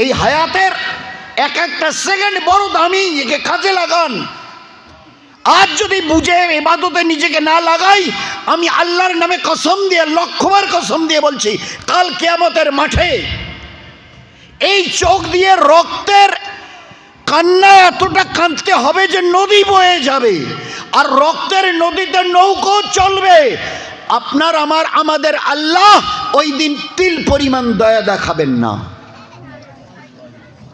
এই হায়াতের এক একটা সেকেন্ড বড় দামি, একে কাজে লাগান। আজ যদি বুঝে ইবাদতে নিজেকে না লাগাই, আমি আল্লাহর নামে কসম দিয়ে, লক্ষবার কসম দিয়ে বলছি, কাল কিয়ামতের মাঠে এই চোখ দিয়ে রক্তের কান্না এতটা কাঁদতে হবে যে নদী বয়ে যাবে, আর রক্তের নদীতে নৌকো চলবে। আপনার আমাদের আল্লাহ ওই দিন তিল পরিমাণ দয়া দেখাবেন না।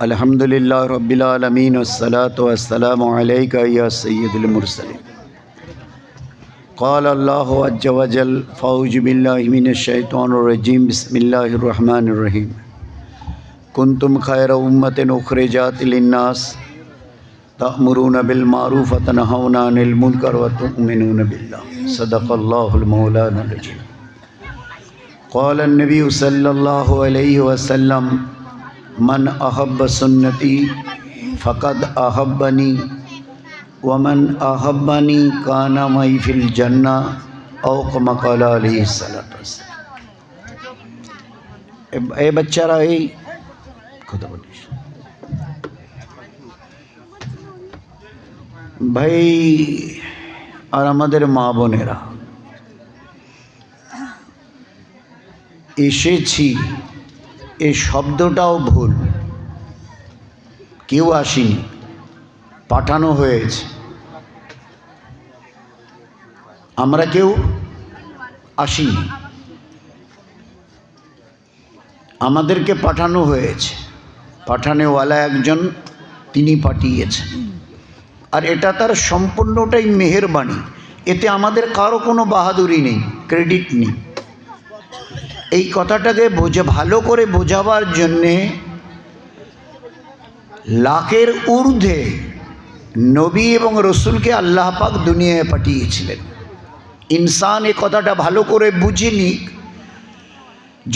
আলহামদুলিল্লাহ রাব্বিল আলামিন ওয়াসসালাতু ওয়াসসালামু আলাইকা ইয়া সাইয়্যিদুল মুরসালিন। قال الله عز وجل فأعوذ بالله من الشيطان الرجيم بسم الله الرحمن الرحيم كنتم خير أمة أخرجت للناس تأمرون بالمعروف وتنهون عن المنكر وتؤمنون بالله صدق الله المولانا العظيم. قال النبي صلى الله عليه وسلم من أحب سنتي فقد أحبني ومن أحبني كان معي في الجنة أو كما قال عليه الصلاة والسلام. এই বাচ্চারা এই কথা বলিস ভাই, আর আমাদের মা বোনেরা, এসেছি এই শব্দটাও ভুল। কেউ আসেনি, পাঠানো হয়েছে। আমরা কেউ আসিনি, আমাদেরকে পাঠানো হয়েছে। পাঠানেওয়ালা একজন, তিনি পাঠিয়েছেন। আর এটা তার সম্পূর্ণটাই মেহেরবানি। এতে আমাদের কারো কোনো বাহাদুরি নেই, ক্রেডিট নেই। এই কথাটাকে ভালো করে বোঝাবার জন্যে লাখের ঊর্ধ্বে নবী এবং রসুলকে আল্লাহ পাক দুনিয়ায় পাঠিয়েছিলেন। ইনসান এ কথাটা ভালো করে বুঝিনি।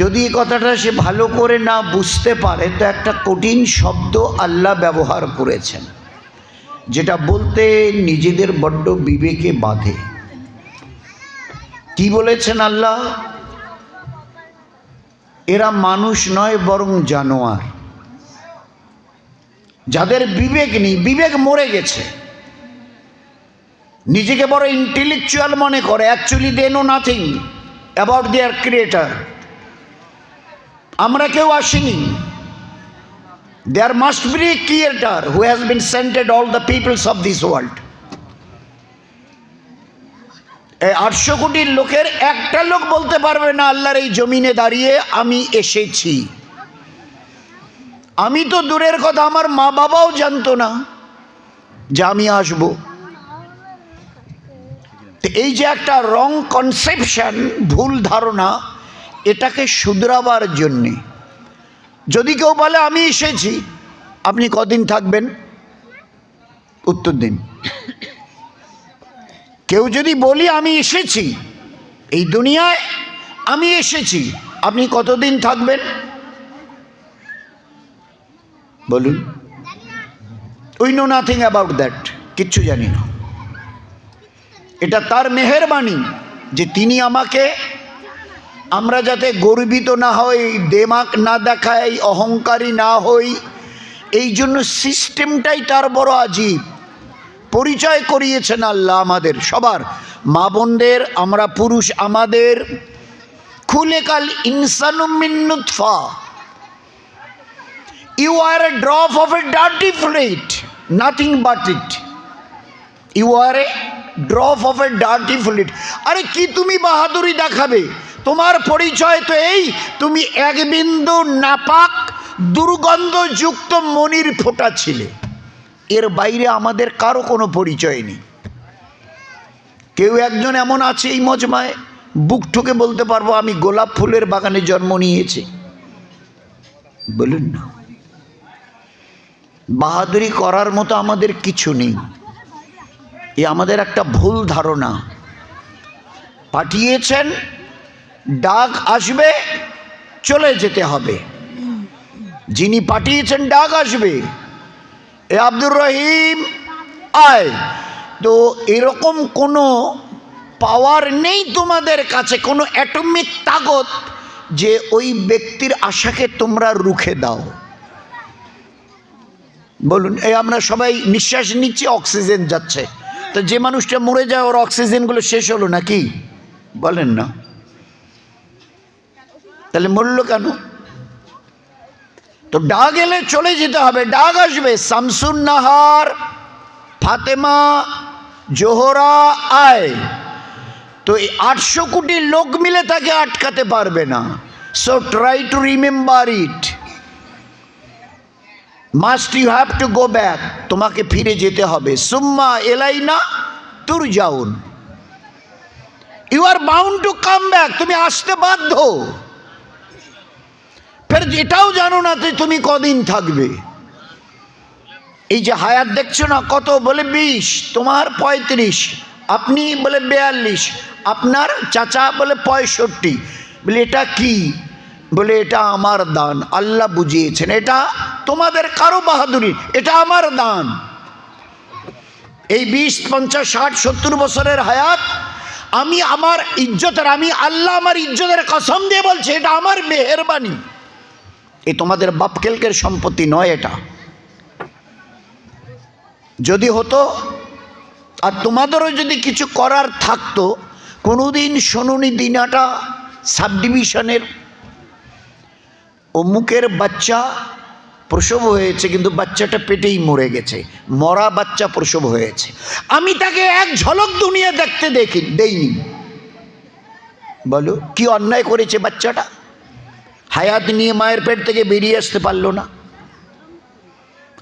যদি এই কথাটা সে ভালো করে না বুঝতে পারে, তো একটা কঠিন শব্দ আল্লাহ ব্যবহার করেছেন, যেটা বলতে নিজেদের বড্ড বিবেকে বাধে। কি বলেছেন আল্লাহ? এরা মানুষ নয় বরং জানোয়ার। যাদের বিবেক নেই, বিবেক মরে গেছে, নিজেকে বড় ইন্টেলেকচুয়াল মনে করে, actually they know nothing about their creator. আমরা কেউ আসিনি। There must be a creator who has been sent to all the peoples of this world. এই 800 কোটি লোকের একটা লোক বলতে পারবে না আল্লাহর এই জমিনে দাঁড়িয়ে আমি এসেছি। আমি তো দূরের কথা, আমার মা বাবাও জানতো না যে আমি আসব। তো এই যে একটা রং কনসেপশন, ভুল ধারণা, এটাকে শুধরাবার জন্যে যদি কেউ বলে আমি এসেছি, আপনি কদিন থাকবেন? উত্তর দিন। কেউ যদি বলি আমি এসেছি এই দুনিয়ায়, আমি এসেছি, আপনি কতদিন থাকবেন বলুন? We know nothing about that, কিচ্ছু জানি না। এটা তার মেহেরবানি যে তিনি আমাকে, আমরা যাতে গর্বিত না হই, দেমাক না দেখাই, অহংকারী না হই, এই জন্য সিস্টেমটাই তার বড় আজীব। পরিচয় করিয়েছেন আল্লাহ আমাদের সবার, মা বোনদের, আমরা পুরুষ আমাদের। খুলেকাল ইনসানু মিন নুতফা, you are a drop of a dirty fluid, nothing but it. You are a drop of a dirty fluid. আরে কি তুমি বাহাদুরি দেখাবে? তোমার পরিচয় তো এই, তুমি এক বিন্দু নাপাক দুর্গন্ধযুক্ত মনির ফোঁটা ছিলে। এর বাইরে আমাদের কারো কোনো পরিচয় নেই। কেউ একজন এমন আছে এই মজমায়, বুক ঠুকে বলতে পারবো আমি গোলাপ ফুলের বাগানে জন্ম নিয়েছি? বলুন না। বাহাদুরি করার মতো আমাদের কিছু নেই। এ আমাদের একটা ভুল ধারণা। পাঠিয়েছেন, ডাক আসবে, চলে যেতে হবে। যিনি পাঠিয়েছেন ডাক আসবে, এ আব্দুর রহিম আয়। তো এরকম কোনো পাওয়ার নেই তোমাদের কাছে, কোনো অ্যাটমিক তাকত যে ওই ব্যক্তির আশাকে তোমরা রুখে দাও। বলুন, এই আমরা সবাই নিঃশ্বাস নিচ্ছি, অক্সিজেন যাচ্ছে, তো যে মানুষটা মরে যায় ওর অক্সিজেনগুলো শেষ হলো নাকি? বলেন না, তাহলে মরল কেন? তো ডাক এলে চলে যেতে হবে, ডাক আসবে, শামসুন নাহার, ফাতেমা, জোহরা আয়। তো এই 800 কোটি লোক মিলে তাকে আটকাতে পারবে না। So try to remember it, must you have to go back, তোমাকে ফিরে যেতে হবে। সুম্মা এলাইনা তুরজাউন, you are bound to come back, তুমি আসতে বাধ্য। ফের এটাও জানো না তুমি কদিন থাকবে। এই যে হায়াত দেখছো না কত, বলে 20, তোমার 35, আপনি বলে 42, আপনার চাচা বলে 65। বলে এটা কি? বলে এটা আমার দান, আল্লাহ বুঝিয়েছেন, এটা তোমাদের কারো বাহাদুরি, এটা আমার দান। এই 20, 50, 60, 70 বছরের হায়াত আমি আমার ইজ্জতের, আমি আল্লাহ আমার ইজ্জতের কসম দিয়ে বলছি, এটা আমার মেহেরবানি, এই তোমাদের বাপকেলকের সম্পত্তি নয়। এটা যদি হতো আর তোমাদেরও যদি কিছু করার থাকতো, কোনোদিন শোনুনি দিনাটা সাব ডিভিশনের অমুকের বাচ্চা প্রসব হয়েছে, কিন্তু বাচ্চাটা পেটেই মরে গেছে, মরা বাচ্চা প্রসব হয়েছে, আমি তাকে এক ঝলক দুনিয়া দেখতে দেইনি। বলো কি অন্যায় করেছে বাচ্চাটা? হায়াত নিয়ে মায়ের পেট থেকে বেরিয়ে আসতে পারলো না।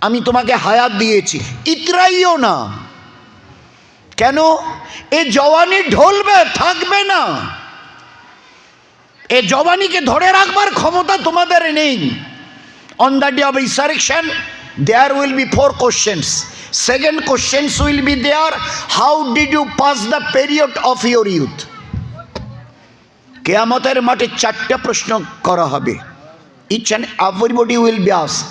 আমি তোমাকে হায়াত দিয়েছি, ইতরাইও না কেন? এ জওয়ানি ঢলবে, থাকবে না। এ জওয়ানিকে ধরে রাখবার ক্ষমতা তোমাদের নেই। On the day of resurrection there will be 4 questions. Second questions will be there, how did you pass the period of your youth? কিয়ামতের মাঠে 4টা প্রশ্ন করা হবে, each and everybody will be asked.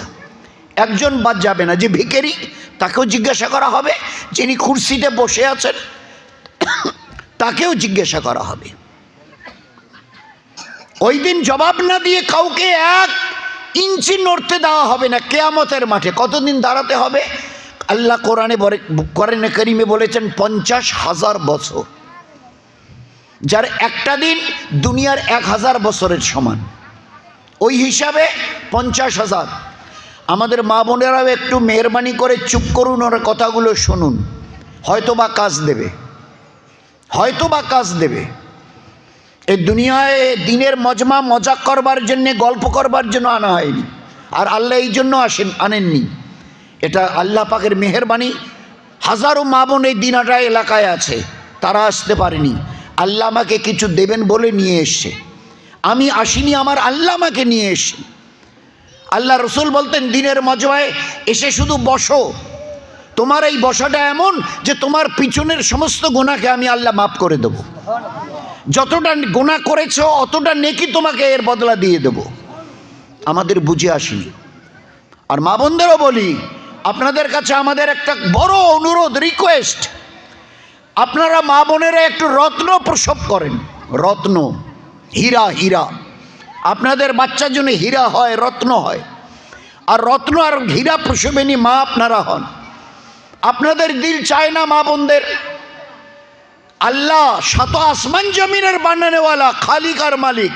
একজন বাদ যাবে না, যে ভিখারি তাকেও জিজ্ঞাসা করা হবে, যিনি কুরসিতে বসে আছেন তাকেও জিজ্ঞাসা করা হবে। ওই দিন জবাব না দিয়ে কাউকে 1 ইঞ্চি নড়তে দেওয়া হবে না কিয়ামতের মাঠে। কতদিন দাঁড়াতে হবে? আল্লাহ কোরআনে কারিমে বলেছেন 50,000 বছর, যার একটা দিন দুনিয়ার 1000 বছরের সমান। ওই হিসাবে 50,000। আমাদের মা বোনেরাও একটু মেহরবানি করে চুপ করুন, ওর কথাগুলো শুনুন, হয়তো বা কাজ দেবে, হয়তো বা কাজ দেবে। এই দুনিয়ায় দিনের মজমা মজাক করবার জন্যে, গল্প করবার জন্য আনা হয়নি, আর আল্লাহ এই জন্য আনেননি। এটা আল্লাহ পাকের মেহেরবানি। হাজারো মা বোন এই দিনাটা এলাকায় আছে, তারা আসতে পারেনি, আল্লাহ আমাকে কিছু দেবেন বলে নিয়ে এসছে। আমি আসিনি, আমার আল্লাহ আমাকে নিয়ে এসছে। আল্লাহ রসুল বলতেন দিনের মজমায় এসে শুধু বসো, তোমার এই বসাটা এমন যে তোমার পিছনের সমস্ত গুনাহকে আমি আল্লাহ মাফ করে দেব। যতটা গুনাহ করেছো অতটা নেকি তোমাকে এর বদলা দিয়ে দেব। আমাদের বুঝে আসেনি। আর মা বোনদেরও বলি, আপনাদের কাছে আমাদের একটা বড় অনুরোধ, রিকোয়েস্ট, আপনারা মা বোনেরা একটু রত্ন প্রসব করেন, রত্ন, হীরা, হীরা। আপনাদের বাচ্চার জন্য হীরা হয়, রত্ন হয়, আর রত্ন আর হীরা প্রসবেনি মা আপনারা হন। আপনাদের দিল চায় না মা বোনদের? আল্লাহ 7 আসমান জমিনের বানানেওয়ালা, খালিক আর মালিক,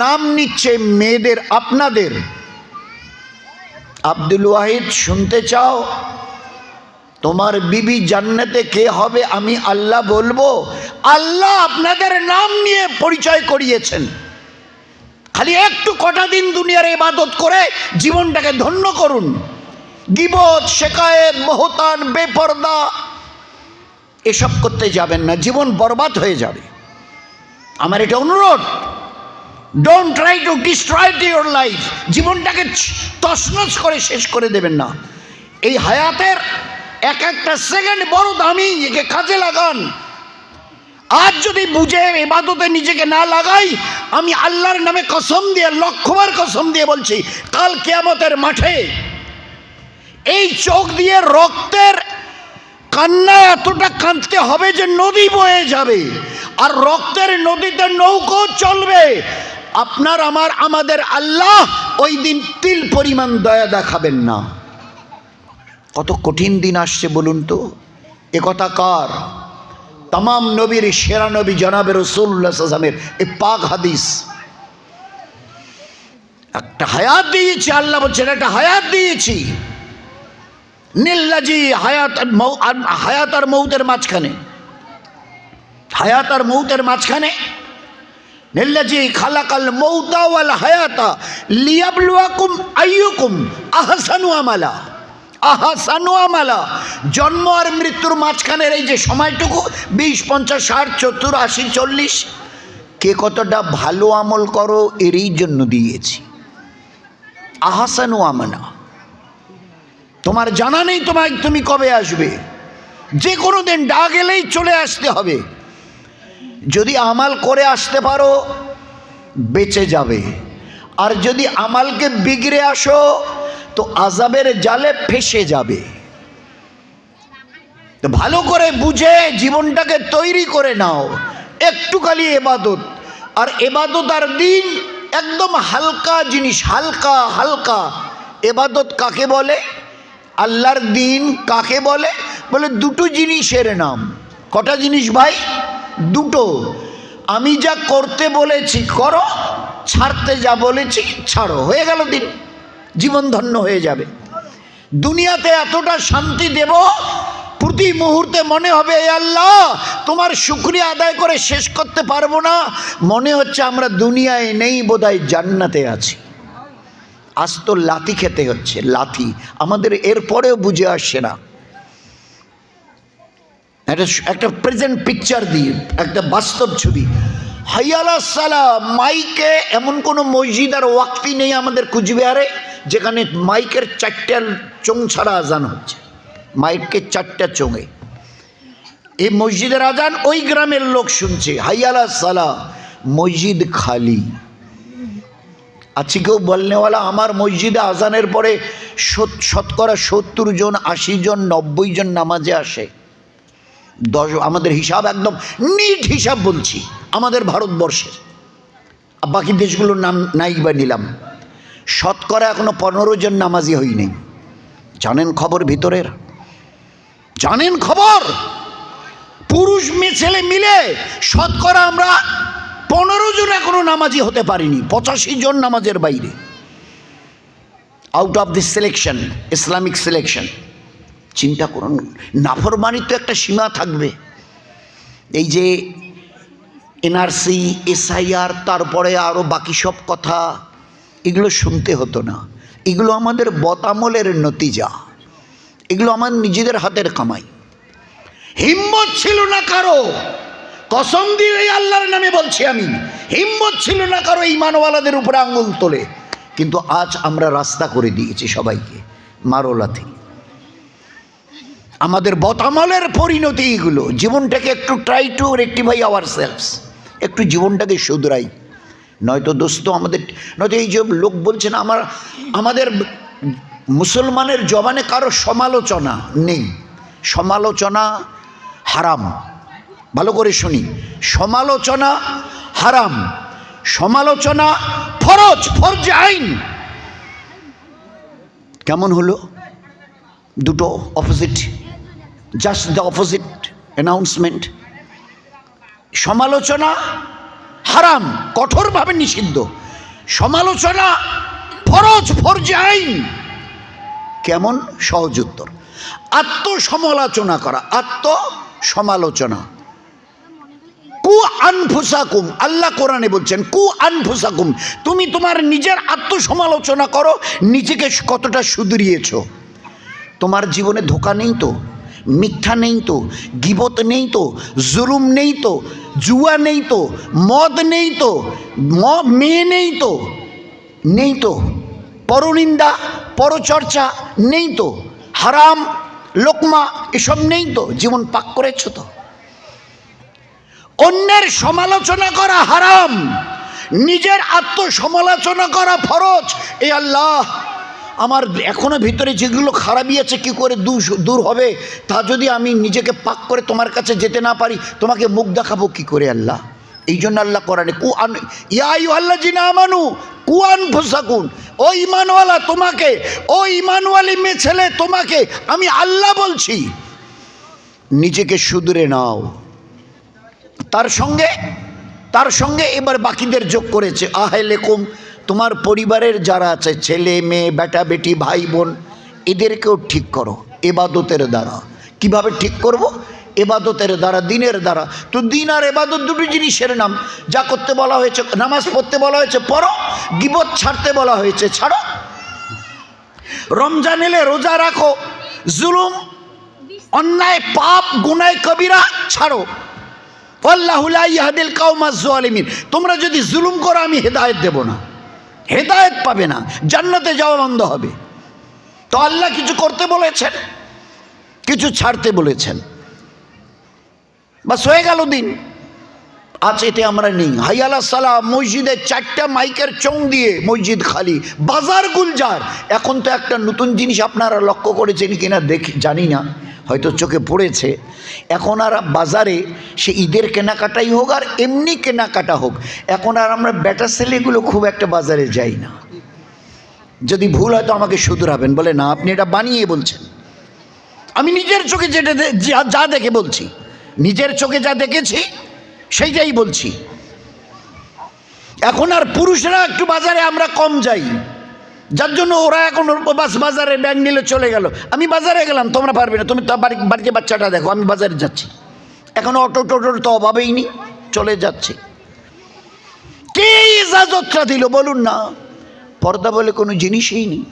নাম নিচ্ছে মেয়েদের আপনাদের। আব্দুল ওয়াহিদ শুনতে চাও তোমার বিবি জান্নাতে কে হবে? আমি আল্লাহ বলবো। আল্লাহ আপনাদের নাম নিয়ে পরিচয় করিয়েছেন। খালি একটু কটা দিন দুনিয়ার ইবাদত করে জীবনটাকে ধন্য করুন। গীবত, শিকায়েত, বহতান, বেপরদা এসব করতে যাবেন না, জীবন বরবাদ হয়ে যাবে। আমার এটা অনুরোধ, don't try to destroy your life. জীবনটাকে তছনছ করে শেষ করে দেবেন না। এই হায়াতের এক একটা সেকেন্ড বড় দামি, একে কাজে লাগান। আজ যদি বুঝে ইবাদতে নিজেকে না লাগাই, আমি আল্লাহর নামে কসম দিয়ে, লক্ষবার কসম দিয়ে বলছি, কাল কিয়ামতের মাঠে এই চোখ দিয়ে রক্তের কান্না এতটা কাঁদতে হবে যে নদী বয়ে যাবে, আর রক্তের নদীতে নৌকো চলবে। আপনার আমাদের আল্লাহ ওই দিন তিল পরিমাণ দয়া দেখাবেন না। কত কঠিন দিন আসছে বলুন তো। একথা কার? তামাম নবীর সেরা নবী জনাবে রাসূলুল্লাহ সাল্লাল্লাহু আলাইহি ওয়াসাল্লামের এই পাক হাদিস। একটা হায়াত দিয়েছি, আল্লাহ বলছেন একটা হায়াত দিয়েছি, নিল্লাজি হায়াত আর মৌতের মাঝখানে, হায়াত আর মৌতের মাঝখানে নিল্লাজি খালাকাল মৌতা ওয়াল হায়াতা লিয়াবলুয়াকুম আইয়ুকুম আহসানু আমালা। আহসানু আমালা, জন্ম আর মৃত্যুর মাঝখানের এই যে সময়টুকু 20, 50, 60, 70, 80, 40, কে কতটা ভালো আমল করো এরই জন্য দিয়েছি। আহসানু আমালা, তোমার জানা নেই তুমি কবে আসবে, যে কোনো দিন ডাক এলেই চলে আসতে হবে। যদি আমাল করে আসতে পারো বেঁচে যাবে, আর যদি আমালকে বিগড়ে আসো তো আযাবের জালে ফেসে যাবে। তো ভালো করে বুঝে জীবনটাকে তৈরি করে নাও। একটু খালি ইবাদত, আর ইবাদত আর দিন একদম হালকা জিনিস, হালকা হালকা। ইবাদত কাকে বলে, আল্লাহর দিন কাকে বলে? বলে দুটো জিনিসের নাম। কটা জিনিস ভাই? দুটো। আমি যা করতে বলেছি করো, ছাড়তে যা বলেছি ছাড়ো, হয়ে গেল দিন, জীবন ধন্য হয়ে যাবে। দুনিয়াতে এতটা শান্তি দেব, প্রতি মুহূর্তে মনে হবে এ আল্লাহ তোমার শুকরিয়া আদায় করে শেষ করতে পারবো না, মনে হচ্ছে আমরা দুনিয়ায় নেই, বোধহয় জান্নাতে আছি। আজ তো লাথি খেতে হচ্ছে, লাথি আমাদের এরপরেও বুঝে আসছে না। একটা প্রেজেন্ট পিকচার দিয়ে, একটা বাস্তব ছবি। হাইয়া আলাস সালাহ মাইকে, এমন কোনো মসজিদ আর ওয়াক্তি নেই আমাদের কুচবিহারে যেখানে মাইকের 4টা চোং ছাড়া আজান হচ্ছে। মাইকের 4টা চোঙে এই মসজিদের আজান, ওই গ্রামের লোক শুনছে হাইয়া আলাস সালাহ, মসজিদ খালি। আজকে কেউ বলনেওয়ালা আমার মসজিদে আজানের পরে শতকরা 70 জন, 80 জন, 90 জন নামাজে আসে। আমাদের হিসাব একদম নিট হিসাব বলছি, আমাদের ভারতবর্ষের, বাকি দেশগুলোর নাম নাই বা নিলাম, শতকরা এখনো 15 জন নামাজি হই নেই। জানেন খবর ভিতরের? জানেন খবর? পুরুষ মেয়ে ছেলে মিলে শতকরা আমরা 15 জন এখনো নামাজি হতে পারিনি, 85 জন নামাজের বাইরে। Out of this selection, Islamic selection. চিন্তা করুন, নাফরমানির তো একটা সীমা থাকবে। এই যে এনআরসি, এসআইআর, তারপরে আরও বাকি সব কথা, এগুলো শুনতে হতো না। এগুলো আমাদের বতামলের নতিজা, এগুলো আমার নিজেদের হাতের কামাই। হিম্মত ছিল না কারো, কসম দিয়ে এই আল্লাহর নামে বলছি আমি, হিম্মত ছিল না কারো ঈমানওয়ালাদের উপরে আঙ্গুল তোলে। কিন্তু আজ আমরা রাস্তা করে দিয়েছি সবাইকে, মারো লাথি। আমাদের বতামলের পরিণতি এগুলো। জীবনটাকে একটু try to rectify our selves, একটু জীবনটাকে শুধরাই। নয়তো দোস্ত আমাদের, নয়তো এই যে লোক বলছেন আমাদের মুসলমানের জবানে কারো সমালোচনা নেই। সমালোচনা হারাম, ভালো করে শুনি, সমালোচনা হারাম, সমালোচনা ফরজ, ফরজে আইন। কেমন হলো? দুটো opposite, just the opposite announcement. সমালোচনা হারাম, কঠোরভাবে নিষিদ্ধ। সমালোচনা ফরজ, ফরজে আইন। কেমন? সহজ উত্তর, আত্মসমালোচনা করা, আত্মসমালোচনা। কু আনফুসাকুম, আল্লাহ কোরআনে বলছেন কু আনফুসাকুম, তুমি তোমার নিজের আত্মসমালোচনা করো, নিজেকে কতটা শুধরিয়েছ। তোমার জীবনে ধোঁকা নেই তো, মিথ্যা নেই তো, গীবত নেই তো, জুলুম নেই তো, জুয়া নেই তো, মদ নেই তো, মেয়ে নেই তো, নেই তো, পরনিন্দা পরচর্চা নেই তো, হারাম লোকমা এসব নেই তো, জীবন পাক করেছ তো। অন্যের সমালোচনা করা হারাম, নিজের আত্মসমালোচনা করা ফরজ। এই আল্লাহ আমার এখনো ভিতরে যেগুলো খারাপই আছে কি করে দূর হবে, তা যদি আমি নিজেকে পাক করে তোমার কাছে যেতে না পারি, তোমাকে মুখ দেখাবো কি করে আল্লাহ? এই জন্য আল্লাহ কোরআনে ইয়া আইয়ুহাল্লাযিনা আমানু কুয়ান ফুসাকুন, ও ইমানওয়ালা তোমাকে, ও ইমানওয়ালি মেয়ে ছেলে তোমাকে আমি আল্লাহ বলছি, নিজেকে শুধরে নাও। তার সঙ্গে এবার বাকিদের যোগ করেছে, আহলেকুম, তোমার পরিবারের যারা আছে ছেলে মেয়ে বেটা বেটি ভাই বোন এদেরকেও ঠিক করো ইবাদতের দ্বারা। কিভাবে ঠিক করব? ইবাদতের দ্বারা, দিনের দ্বারা। তো দিন আর ইবাদত দুটো জিনিসের নাম। যা করতে বলা হয়েছে, নামাজ পড়তে বলা হয়েছে পড়ো, গীবত ছাড়তে বলা হয়েছে ছাড়ো, রমজান এলে রোজা রাখো, জুলুম অন্যায় পাপ গুনাহ কবিরা ছাড়ো। আল্লাহু লা ইয়াহদিল কওমাজ জালিমিন, তোমরা যদি জুলুম করো আমি হেদায়েত দেব না, হেদায়েত পাবে না, জান্নাতে যাওয়া বন্ধ হবে। তো আল্লাহ কিছু করতে বলেছেন, কিছু ছাড়তে বলেছেন, বাস হয়ে গেল দিন। আজ এতে আমরা নেই। হাইয়ালা সালাম, মসজিদে 4টা মাইকের চং দিয়ে মসজিদ খালি, বাজার গুলজার। এখন তো একটা নতুন জিনিস আপনারা লক্ষ্য করেছেন কিনা দেখি জানি না, হয়তো চোখে পড়েছে। এখন আর বাজারে সে ঈদের কেনাকাটাই হোক আর এমনি কেনাকাটা হোক, এখন আর আমরা বেটা ছেলেগুলো খুব একটা বাজারে যাই না। যদি ভুল হয় তো আমাকে শুধরাবেন, বলে না আপনি এটা বানিয়ে বলছেন। আমি নিজের চোখে যেটা যা দেখে বলছি, নিজের চোখে যা দেখেছি সেইটাই বলছি। এখন আর পুরুষরা একটু বাজারে আমরা কম যাই, যার জন্য ওরা এখন বাজারে ব্যাগ নিলে চলে গেল। আমি বাজারে গেলাম, তোমরা পারবে না, তুমি তো বাড়িতে বাচ্চাটা দেখো, আমি বাজারে যাচ্ছি। এখন অটো টোটোর তো অভাবেই নেই, চলে যাচ্ছে। কে ইজাজতটা দিল বলুন না? পর্দা বলে কোনো জিনিসই নেই।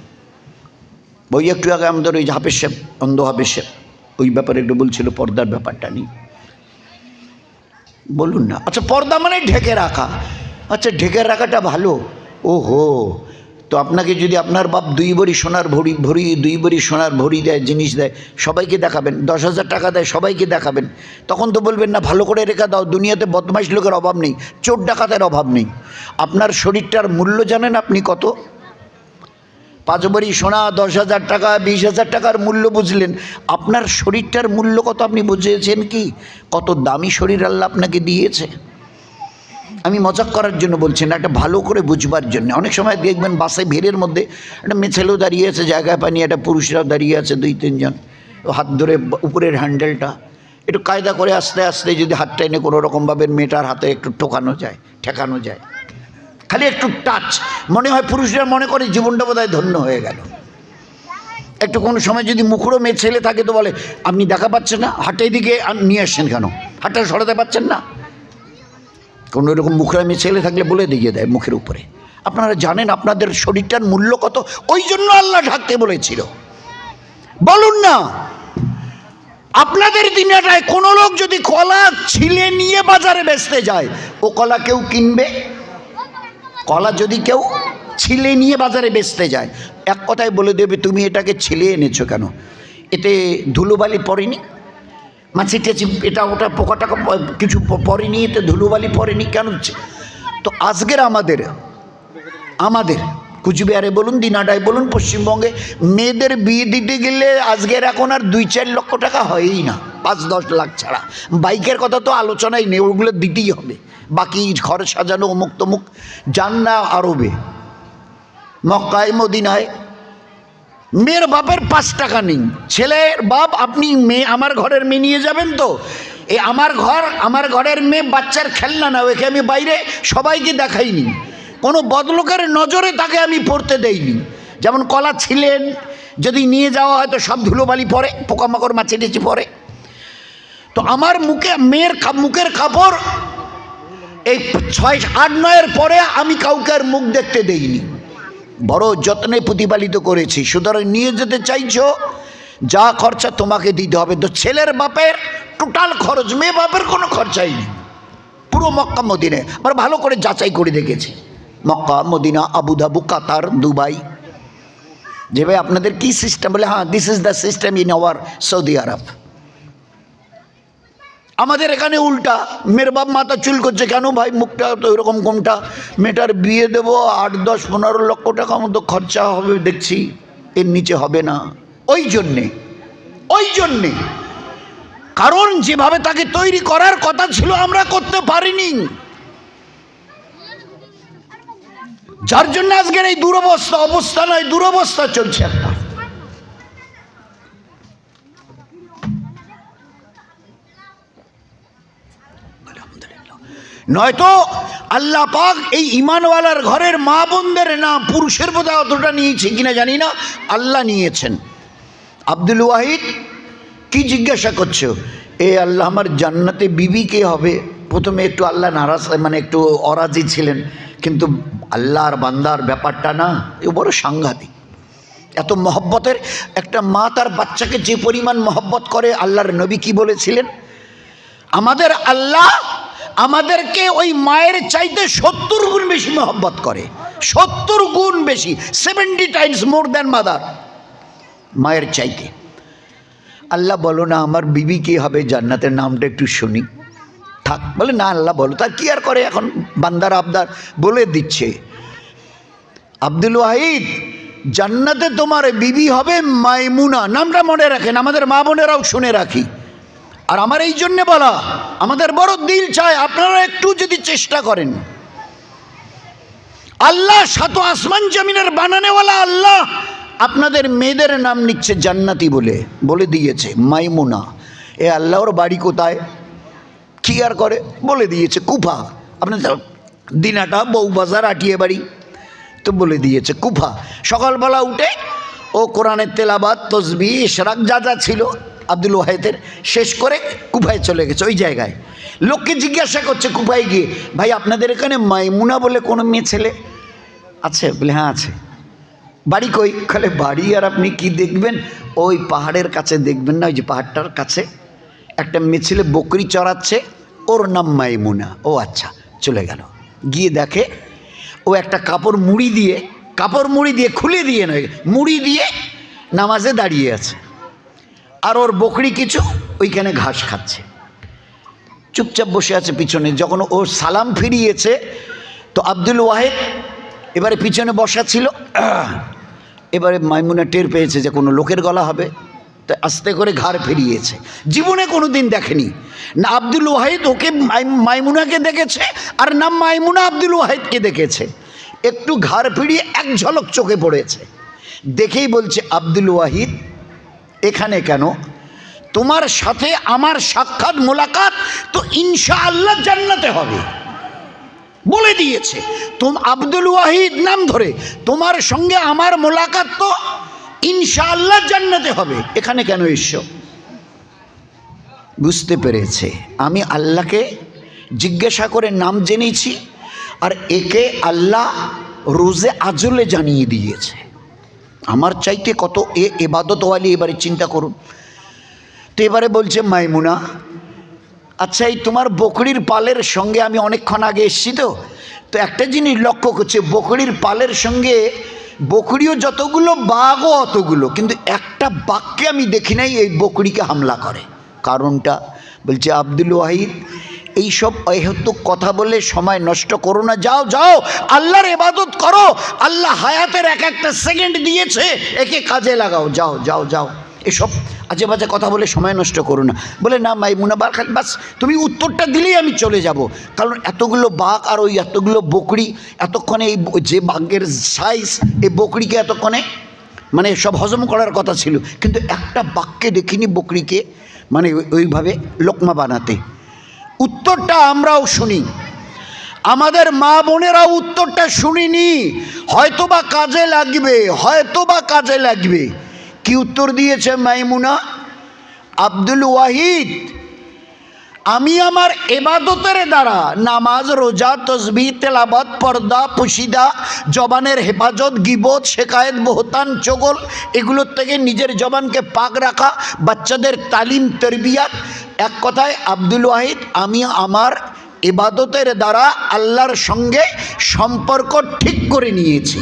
বই একটু আগে আমাদের ওই হাফেজ সাহেব, অন্ধ হাফেজ সাহেব, ওই ব্যাপারে একটু বলছিল, পর্দার ব্যাপারটা নেই বলুন না। আচ্ছা পর্দা মানে ঢেকে রাখা, আচ্ছা ঢেকে রাখাটা ভালো। ওহো, তো আপনাকে যদি আপনার বাপ 2 ভরি সোনার ভরি 2 ভরি সোনার ভরি দেয়, জিনিস দেয়, সবাইকে দেখাবেন, 10,000 টাকা দেয়, সবাইকে দেখাবেন, তখন তো বলবেন না ভালো করে রেখে দাও। দুনিয়াতে বদমাইশ লোকের অভাব নেই, চোর ডাকাতের অভাব নেই। আপনার শরীরটার মূল্য জানেন আপনি কত? 5 ভরি সোনা, 10,000 টাকা, 20,000 টাকার মূল্য বুঝলেন, আপনার শরীরটার মূল্য কত আপনি বুঝেছেন কি? কত দামি শরীর আল্লাহ আপনাকে দিয়েছে। আমি মজাক করার জন্য বলছি না, একটা ভালো করে বুঝবার জন্য। অনেক সময় দেখবেন বাসে ভিড়ের মধ্যে একটা মেয়ে ছেলেও দাঁড়িয়ে আছে জায়গায় পানি, একটা পুরুষরাও দাঁড়িয়ে আছে 2-3 জন, হাত ধরে উপরের হ্যান্ডেলটা একটু কায়দা করে আস্তে আস্তে যদি হাতটা এনে কোনো রকমভাবে মেয়েটার হাতে একটু ঠেকানো যায়, খালি একটু টাচ, মনে হয় পুরুষরা মনে করে জীবনটা বোধহয় ধন্য হয়ে গেল। একটু কোনো সময় যদি মুখরো মেয়ে ছেলে থাকে তো বলে আপনি দেখা পাচ্ছেন না, হাটের দিকে নিয়ে আসছেন কেন, হাটটা সরাতে পারছেন না। কোনো এরকম মুখরা মেয়ে ছেলে থাকলে বলে দিয়ে দেয় মুখের উপরে। আপনারা জানেন আপনাদের শরীরটার মূল্য কত? ওই জন্য আল্লাহ ঢাকতে বলেছিল। বলুন না, আপনাদের দিনটায় কোনো লোক যদি কলা ছিলে নিয়ে বাজারে বেচতে যায়, ও কলা কেউ কিনবে? কলা যদি কেউ ছিলে নিয়ে বাজারে বেচতে যায়, এক কথায় বলে দেবে তুমি এটাকে ছিলে এনেছো কেন, এতে ধুলোবালি পড়েনি, মাছি টেছি এটা ওটা পোকা টাকা কিছু পড়েনি, এতে ধুলোবালি পড়েনি কেন? তো আজকের আমাদের কুচবিহারে বলুন, দিনাটায় বলুন, পশ্চিমবঙ্গে মেয়েদের বিয়ে দিতে গেলে আজকের এখন আর 2-4 লক্ষ টাকা হয়ই না, 5-10 লাখ ছাড়া। বাইকের কথা তো আলোচনাই নেই, ওগুলো দিতেই হবে। বাকি ঘর সাজানো অমুক তমুক। যান না আরবে, মক্কায় মদিনায়, মেয়ের বাপের 5 টাকা নেই, ছেলের বাপ আপনি আমার ঘরের মেয়ে নিয়ে যাবেন তো, এই আমার ঘরের মেয়ে বাচ্চার খেলনা না, ওকে আমি বাইরে সবাইকে দেখাইনি, কোনো বদলোকের নজরে তাকে আমি পড়তে দেইনি। যেমন কলা ছিলেন যদি নিয়ে যাওয়া হয় তো সব ধুলোবালি পড়ে, পোকামাকড় মাছি টেছি পড়ে। তো আমার মেয়ের মুখের কাপড় এই 6-8-9 পরে আমি কাউকে আর মুখ দেখতে দেইনি, বড় যত্নে প্রতিপালিত করেছি। সুতরাং নিয়ে যেতে চাইছো, যা খরচা তোমাকে দিতে হবে। তো ছেলের বাপের টোটাল খরচ, মেয়ে বাপের কোনো খরচাই নেই। পুরো মক্কা মদিনায় আমরা ভালো করে যাচাই করে দেখেছি, Mecca Medina, Abu Dhabi, Qatar, Dubai. যে ভাই আপনাদের কি সিস্টেম, বলে হ্যাঁ this is the system in our Saudi Arab. আমাদের এখানে উল্টা, মেয়ের বাপ মাথা চুল করছে কেন ভাই, মুখটা তো এরকম কোনটা, মেয়েটার বিয়ে দেবো 8-10-15 লক্ষ টাকা মতো খরচা হবে দেখছি, এর নিচে হবে না। ওই জন্যে কারণ যেভাবে তাকে তৈরি করার কথা ছিল আমরা করতে পারিনি। যার জন্য আজকের এই দুরবস্থা, অবস্থা নয় দুরবস্থা চলছে একটা। নয়তো আল্লাহ পাক এই ঈমানওয়ালার ঘরের মা বোনদের নাম, পুরুষের বোধহয় অতটা নিয়েছে কিনা জানি না, আল্লাহ নিয়েছেন। আব্দুল ওয়াহিদ কি জিজ্ঞাসা করছো? এ আল্লাহ, আমার জান্নাতে বিবি কে হবে? প্রথমে একটু আল্লাহ নারাজ, মানে একটু অরাজি ছিলেন, কিন্তু আল্লাহর বান্দার ব্যাপারটা না, এ বড় সাংঘাতিক। এত মহব্বতের একটা মা তার বাচ্চাকে যে পরিমাণ মহব্বত করে, আল্লাহর নবী কি বলেছিলেন? আমাদের আল্লাহ আমাদেরকে ওই মায়ের চাইতে 70 গুণ বেশি মহব্বত করে, 70 গুণ বেশি, 70 টাইমস মোর দ্যান মাদার, মায়ের চাইতে। আল্লাহ বলো না আমার বিবি কি হবে জান্নাতের, নামটা একটু শুনি। থাক, বলে না আল্লাহ বলো। তার কি আর করে, এখন বান্দার আবদার বলে দিচ্ছে। আব্দুল ওয়াহিদ, জান্নাতে তোমার বিবি হবে মাইমুনা, নামটা মনে রাখেন, আমাদের মা বোনেরাও শুনে রাখি। আর আমার এই জন্যে বলা, আমাদের বড় দিল চায় আপনারা একটু যদি চেষ্টা করেন। আল্লাহ সাত আসমান জমিনের বানানেওয়ালা আল্লাহ আপনাদের মেয়েদের নাম নিচ্ছে জান্নাতি বলে, বলে দিয়েছে মাইমুনা। এ আল্লাহর বাড়ি কোথায়, কি আর করে, বলে দিয়েছে কুফা। আপনার দিনাটা বউবাজার আটিয়ে বাড়ি, তো বলে দিয়েছে কুফা। সকালবেলা উঠে ও কোরআনের তেলাবাত, তসবিহ, ইশরাক যা যা ছিল আব্দুল ওয়াহিদের শেষ করে কুফায় চলে গেছে। ওই জায়গায় লোককে জিজ্ঞাসা করছে কুফায় গিয়ে, ভাই আপনাদের এখানে মাইমুনা বলে কোনো মেয়ে ছেলে আছে? বলে হ্যাঁ আছে। বাড়ি কই? খালে বাড়ি আর আপনি কি দেখবেন, ওই পাহাড়ের কাছে দেখবেন না, ওই যে পাহাড়টার কাছে একটা মেয়ে ছেলে বকরি চড়াচ্ছে, ওর নাম মাইমুনা। ও আচ্ছা, চলে গেল। গিয়ে দেখে ও একটা কাপড় মুড়ি দিয়ে খুলে দিয়ে নয়, মুড়ি দিয়ে নামাজে দাঁড়িয়ে আছে, আর ওর বকরি কিছু ওইখানে ঘাস খাচ্ছে, চুপচাপ বসে আছে পিছনে। যখন ও সালাম ফিরিয়েছে তো আব্দুল ওয়াহিদ এবারে পিছনে বসা ছিল, এবারে মাইমুনা টের পেয়েছে যে কোনো লোকের গলা হবে, তো আস্তে করে ঘাড় ফিরিয়েছে। জীবনে কোনো দিন দেখেনি না আব্দুল ওয়াহিদ ওকে মাইমুনাকে দেখেছে, আর না মাইমুনা আব্দুল ওয়াহিদকে দেখেছে। একটু ঘাড় ফিরিয়ে এক ঝলক চোখে পড়েছে, দেখেই বলছে আব্দুল ওয়াহিদ এখানে কেন? তোমার সাথে আমার সাক্ষাৎ মোলাকাত তো ইনশাআল্লাহ জান্নাতে হবে, বলে দিয়েছে। আব্দুল ওয়াহিদ নাম ধরে, তোমার সঙ্গে আমার মোলাকাত তো ইনশাআল্লাহ জান্নাতে হবে, এখানে কেন এসছো? বুঝতে পেরেছে আমি আল্লাহকে জিজ্ঞাসা করে নাম জেনেছি, আর একে আল্লাহ রোজে আজলে জানিয়ে দিয়েছে। আমার চাইতে কত এবাদতওয়ালি, এবারে চিন্তা করুন। তো এবারে বলছে মাইমুনা, আচ্ছা এই তোমার বকরির পালের সঙ্গে আমি অনেকক্ষণ আগে এসেছি, তো একটা জিনিস লক্ষ্য করছে, বকরির পালের সঙ্গে বকরিও যতগুলো, বাঘও অতগুলো, কিন্তু একটা বাঘকে আমি দেখি নাই এই বকরিকে হামলা করে। কারণটা? বলছে আব্দুল ওয়াহিদ এইসব অহেতুক কথা বলে সময় নষ্ট করো না, যাও যাও আল্লাহর ইবাদত করো, আল্লাহ হায়াতের এক একটা সেকেন্ড দিয়েছে, একে কাজে লাগাও, যাও যাও যাও, এসব আজে বাজে কথা বলে সময় নষ্ট করো না। বলে না মাইমুনা বাস তুমি উত্তরটা দিলেই আমি চলে যাব, কারণ এতগুলো বাঘ আর ওই এতগুলো বকরি, এতক্ষণে এই যে বাঘের সাইজ, এই বকরিকে এতক্ষণে মানে সব হজম করার কথা ছিল, কিন্তু একটা বাঘকে দেখিনি বকরিকে মানে ওইভাবে লোকমা বানাতে। উত্তরটা আমরাও শুনি, আমাদের মা বোনেরাও উত্তরটা শুনিনি, হয়তোবা কাজে লাগবে, হয়তোবা কাজে লাগবে। কি উত্তর দিয়েছে মাইমুনা? আব্দুল ওয়াহিদ আমি আমার ইবাদতের দ্বারা, নামাজ, রোজা, তসবিহ, তেলাওয়াত, পর্দা, পুশিদা, জবানের হেফাজত, গীবত, শেকায়েত, বহতান, চগল, এগুলোর থেকে নিজের জবানকে পাক রাখা, বাচ্চাদের তালিম, তরবিয়াত, এক কথায় আব্দুল ওয়াহিদ আমি আমার ইবাদতের দ্বারা আল্লাহর সঙ্গে সম্পর্ক ঠিক করে নিয়েছি।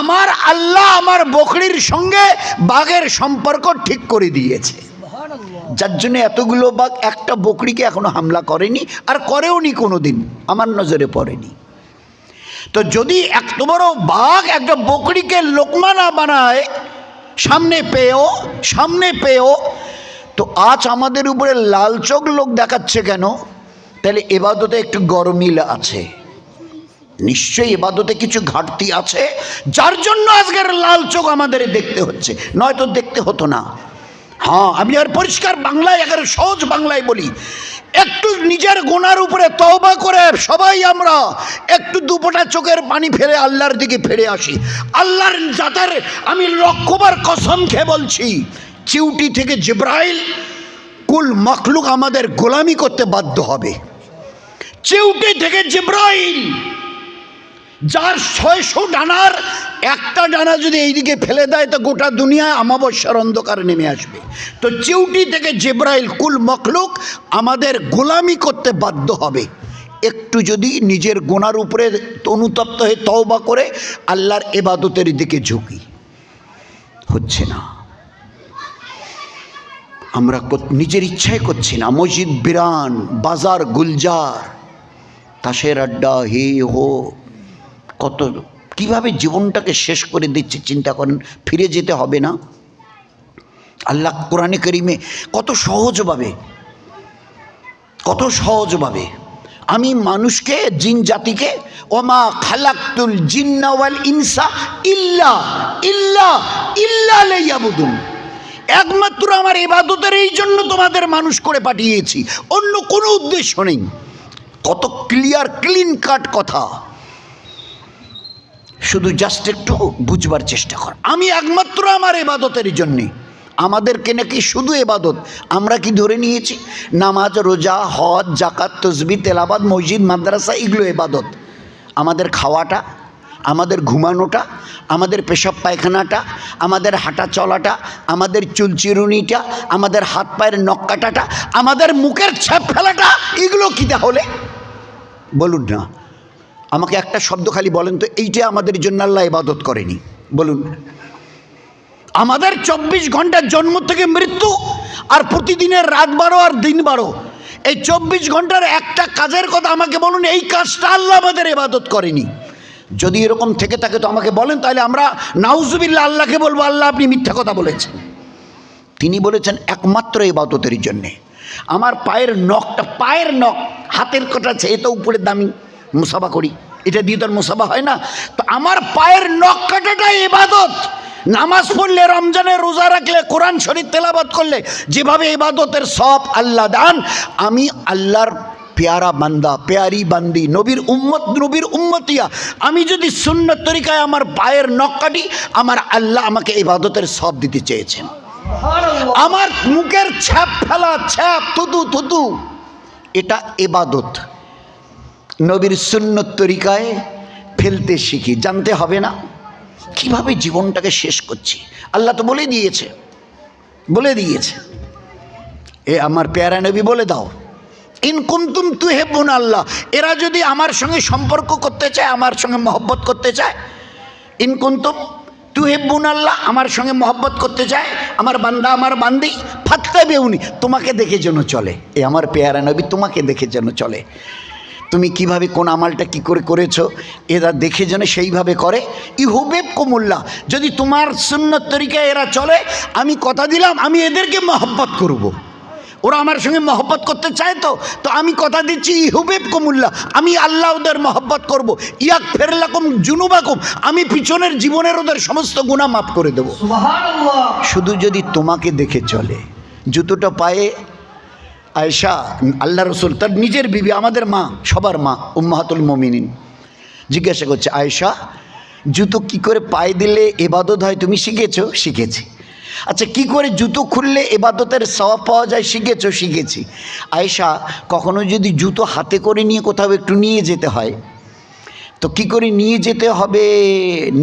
আমার আল্লাহ আমার বকরির সঙ্গে বাঘের সম্পর্ক ঠিক করে দিয়েছে, যার জন্য এতগুলো বাঘ একটা বকরিকে এখনো হামলা করেনি, আর করেও নি কোনো দিন, আমার নজরে পড়েনি। তো যদি এত বড় বাঘ একটা বকরিকে লোকমা না বানায়, সামনে পেয়েও তো আজ আমাদের উপরে লাল চোখ লোক দেখাচ্ছে কেন? তাহলে এবাদতে একটু গরমিল আছে, নিশ্চয়ই ইবাদতে কিছু ঘাটতি আছে, যার জন্য আজকের লাল চোখ আমাদের দেখতে হচ্ছে, নয়তো দেখতে হতো না। হ্যাঁ, আমি আর পরিষ্কার বাংলায়, একেবারে সহজ বাংলায় বলি, একটু নিজের গুনার উপরে তওবা করে সবাই আমরা একটু দুপোটা চোখের পানি ফেলে আল্লাহর দিকে ফিরে আসি। আল্লাহর জাতের আমি লক্ষবার কসম খেয়ে বলছি, চিউটি থেকে জিব্রাইল কুল মখলুক আমাদের গোলামি করতে বাধ্য হবে। চিউটি থেকে জিব্রাইল, যার 600 ডানার একটা ডানা যদি এইদিকে ফেলে দেয় তো গোটা দুনিয়ায় অমাবস্যার অন্ধকার নেমে আসবে। তো চিউটি থেকে জিব্রাইল কুল মখলুক আমাদের গোলামি করতে বাধ্য হবে। একটু যদি নিজের গুনার উপরে অনুতপ্ত হয়ে তওবা করে আল্লাহর ইবাদতের দিকে ঝুঁকি, হচ্ছে না। আমরা নিজের ইচ্ছায় করছি না। মসজিদ বিরান, বাজার গুলজার, তাসের আড্ডা, হে হো, কত কিভাবে জীবনটাকে শেষ করে দিচ্ছে চিন্তা করেন। ফিরে যেতে হবে না? আল্লাহ কোরআনে কারিমে কত সহজভাবে আমি মানুষকে, জিন জাতিকে, ওমা খালাকতুল জিন্না ওয়াল ইনসা ইল্লা লিয়াবুদুন, একমাত্র আমার ইবাদতের এই জন্য তোমাদের মানুষ করে পাঠিয়েছি, অন্য কোনো উদ্দেশ্য নেই। কত ক্লিয়ার, ক্লিন কাট কথা। শুধু জাস্ট একটু বুঝবার চেষ্টা কর। আমি একমাত্র আমার ইবাদতের জন্যে। আমাদেরকে নাকি শুধু ইবাদত, আমরা কি ধরে নিয়েছি নামাজ, রোজা, হজ, জাকাত, তসবিহ, তেলাওয়াত, মসজিদ, মাদ্রাসা, এগুলো ইবাদত। আমাদের খাওয়াটা, আমাদের ঘুমানোটা, আমাদের পেশাব পায়খানাটা, আমাদের হাঁটা চলাটা, আমাদের চুলচিরুনিটা, আমাদের হাত পায়ের নখ কাটাটা, আমাদের মুখের ছাপ ফেলাটা, এগুলো কি তাহলে? বলুন না, আমাকে একটা শব্দ খালি বলেন তো, এইটা আমাদের জন্য আল্লাহ ইবাদত করেনি? বলুন। আমাদের 24 ঘন্টার জন্ম থেকে মৃত্যু, আর প্রতিদিনের রাত 12 আর দিন 12, এই 24 ঘন্টার একটা কাজের কথা আমাকে বলুন, এই কাজটা আল্লাহ আমাদের ইবাদত করেনি? যদি এরকম থেকে থাকে তো আমাকে বলেন, তাহলে আমরা নাউজুবিল্লাহ আল্লাহকে বলবো, আল্লাহ আপনি মিথ্যা কথা বলেছেন। তিনি বলেছেন একমাত্র ইবাদতের জন্যে। আমার পায়ের নখটা, পায়ের নখ, হাতের কটা আছে, এটা উপরে দামি মুসাফা করি, এটা দিয়ে তো আর মুসাফা হয় না। তো আমার পায়ের নখ কাটাটা ইবাদত। নামাজ পড়লে, রমজানে রোজা রাখলে, কোরআন শরীফ তেলাওয়াত করলে যেভাবে ইবাদতের সব আল্লাহ দান, আমি আল্লাহর পেয়ারা বান্দা, পেয়ারি বান্দি, নবীর উম্মত, নবীর উম্মতিয়া, আমি যদি সুন্নত তরিকায় আমার পায়ের নখ কাটি, আমার আল্লাহ আমাকে ইবাদতের সব দিতে চেয়েছেন। আমার মুখের ছাপ ফেলা, ছাপ, থুতু, এটা ইবাদত। নবীর সুন্নত তরিকায় ফেলতে শিখি, জানতে হবে না কিভাবে জীবনটাকে শেষ করছি। আল্লাহ তো বলে দিয়েছে। এ আমার পেয়ারা নবী বলে দাও, ইন কুনতুম তুহিব্বুনা আল্লাহ, এরা যদি আমার সঙ্গে সম্পর্ক করতে চায়, আমার সঙ্গে মহব্বত করতে চায়, ইন কুনতুম তুহিব্বুনা আল্লাহ, আমার সঙ্গে মহব্বত করতে চায়, আমার বান্দা, আমার বান্দি, ফাত্তাবিউনি, তোমাকে দেখে যেন চলে। এ আমার পেয়ারা নবী তোমাকে দেখে যেন চলে। তুমি কিভাবে কোন আমলটা কি করে করেছো, এরা দেখে যেন সেইভাবে করে। ইহুবেব কুমুল্লাহ, যদি তোমার সুন্নত তরিকায় এরা চলে, আমি কথা দিলাম আমি এদেরকে মহব্বত করব। ওরা আমার সঙ্গে মহব্বত করতে চায়, তো আমি কথা দিচ্ছি ইহুবেব কুমুল্লাহ, আমি আল্লাহ ওদের মহব্বত করব। ইয়াক ফেরলাকুম জুনুবাকুম, আমি পিছনের জীবনের ওদের সমস্ত গুনাহ মাফ করে দেব। সুবহানাল্লাহ। শুধু যদি তোমাকে দেখে চলে। জুতোটা পায়ে আয়েশা, আল্লাহ রসুল তার নিজের বিবি, আমাদের মা, সবার মা, উম্মাহাতুল মুমিনিন, জিজ্ঞাসা করছে, আয়েশা জুতো কি করে পায়ে দিলে ইবাদত হয় তুমি শিখেছো? শিখেছি। আচ্ছা, কি করে জুতো খুললে ইবাদতের সওয়াব পাওয়া যায়? শিখেছো? শিখেছি। আয়েশা, কখনো যদি জুতো হাতে করে নিয়ে কোথাও একটু নিয়ে যেতে হয়, তো কি করে নিয়ে যেতে হবে?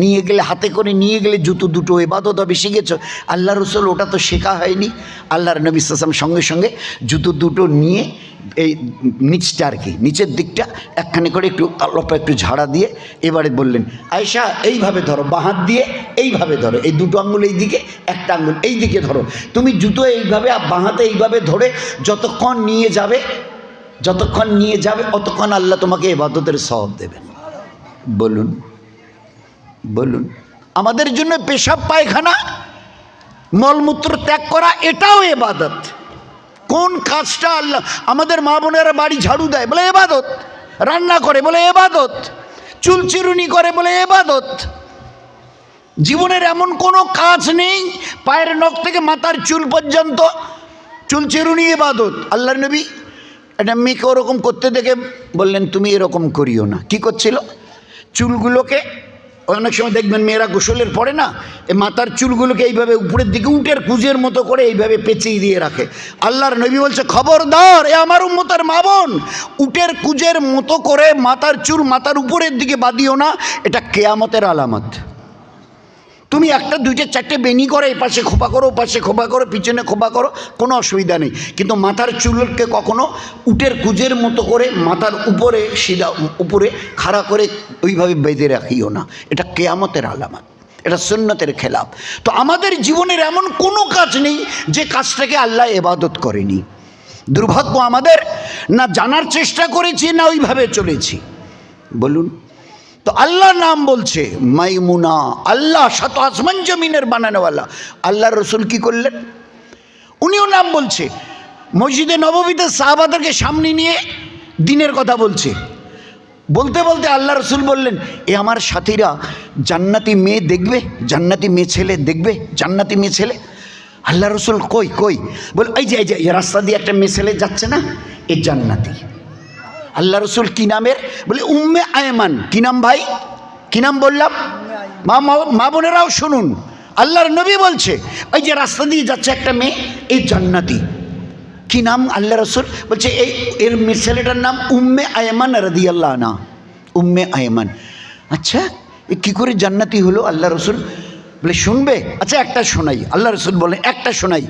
নিয়ে গেলে, হাতে করে নিয়ে গেলে জুতো দুটো ইবাদত হবে, শিখেছ? আল্লাহ রসুল ওটা তো শেখা হয়নি। আল্লাহর নবী সাল্লাল্লাহু আলাইহি ওয়াসাল্লাম সঙ্গে সঙ্গে জুতো দুটো নিয়ে, এই নিচটা আর কি, নিচের দিকটা একখানে করে একটু অল্প একটু ঝাড়া দিয়ে এবারে বললেন, আয়েশা এইভাবে ধরো, বাঁ হাত দিয়ে এইভাবে ধরো, এই দুটো আঙ্গুল এই দিকে, একটা আঙ্গুল এই দিকে ধরো, তুমি জুতো এইভাবে বাঁ হাতে এইভাবে ধরে যতক্ষণ নিয়ে যাবে অতক্ষণ আল্লাহ তোমাকে ইবাদতের সওয়াব দেবেন। বলুন বলুন, আমাদের জন্য পেশাব পায়খানা, মলমূত্র ত্যাগ করা, এটাও ইবাদত। কোন কাজটা আল্লাহ, আমাদের মা বোনেরা বাড়ি ঝাড়ু দেয় বলে ইবাদত, রান্না করে বলে ইবাদত, চুল চিরুনি করে বলে ইবাদত। জীবনের এমন কোনো কাজ নেই পায়ের নখ থেকে মাথার চুল পর্যন্ত চুল চিরুনি ইবাদত। আল্লাহর নবী একটা মেয়েকে ওরকম করতে দেখে বললেন তুমি এরকম করিও না। কি করছিল? চুলগুলোকে, অনেক সময় দেখবেন মেয়েরা গোসলের পরে না এই মাথার চুলগুলোকে এইভাবে উপরের দিকে উটের কুজের মতো করে এইভাবে পেঁচিয়ে দিয়ে রাখে। আল্লাহর নবী বলছে খবরদার, এ আমার উম্মতের মা বোন, উটের কুজের মতো করে মাথার চুল মাথার উপরের দিকে বাঁধিও না, এটা কেয়ামতের আলামত। তুমি একটা দুইটা চারটে বেনি করে এই পাশে খোপা করো, পাশে খোপা করো, পিছনে খোপা করো, কোনো অসুবিধা নেই, কিন্তু মাথার চুলকে কখনো উটের কুজের মতো করে মাথার উপরে সিধা উপরে খাড়া করে ওইভাবে বেঁধে রাখিও না, এটা কেয়ামতের আলামত, এটা সুন্নতের খেলাফ। তো আমাদের জীবনের এমন কোনো কাজ নেই যে কাজটাকে আল্লাহ ইবাদত করেনি। দুর্ভাগ্য আমাদের, না জানার চেষ্টা করেছি না ওইভাবে চলেছি। বলুন তো আল্লাহ নাম বলছে মাইমুনা, আল্লাহ সাত আসমান জমিনের বানানোওয়ালা। আল্লাহ রসুল কি করলেন? উনিও নাম বলছে। মসজিদে নববীতে সাহাবাদেরকে সামনে নিয়ে দিনের কথা বলছে, বলতে বলতে আল্লাহ রসুল বললেন এ আমার সাথীরা জান্নাতি মেয়ে দেখবে, জান্নাতি মেয়ে ছেলে দেখবে, জান্নাতি মেয়ে ছেলে। আল্লাহ রসুল কই কই? বল এই যে রাস্তা দিয়ে একটা মেয়ে ছেলে যাচ্ছে না, এ জান্নাতি। আল্লাহ রসুল কি নামের? বলে উম্মে আয়মান। কি নাম ভাই? কি নাম বললাম? মা বোনেরাও শুনুন, আল্লাহর নবী বলছে ওই যে রাস্তা দিয়ে যাচ্ছে একটা মেয়ে, এই জান্নাতি। কি নাম? আল্লাহ রসুল বলছে এর মেয়ে ছেলেটার নাম উম্মে আয়মান রাদিয়াল্লাহু আনহা, উম্মে আয়মান। আচ্ছা এ কী করে জান্নাতি হলো? আল্লাহ রসুল বলে শুনবে? আচ্ছা একটা শোনাই। আল্লাহ রসুল বলেন একটা শোনাই।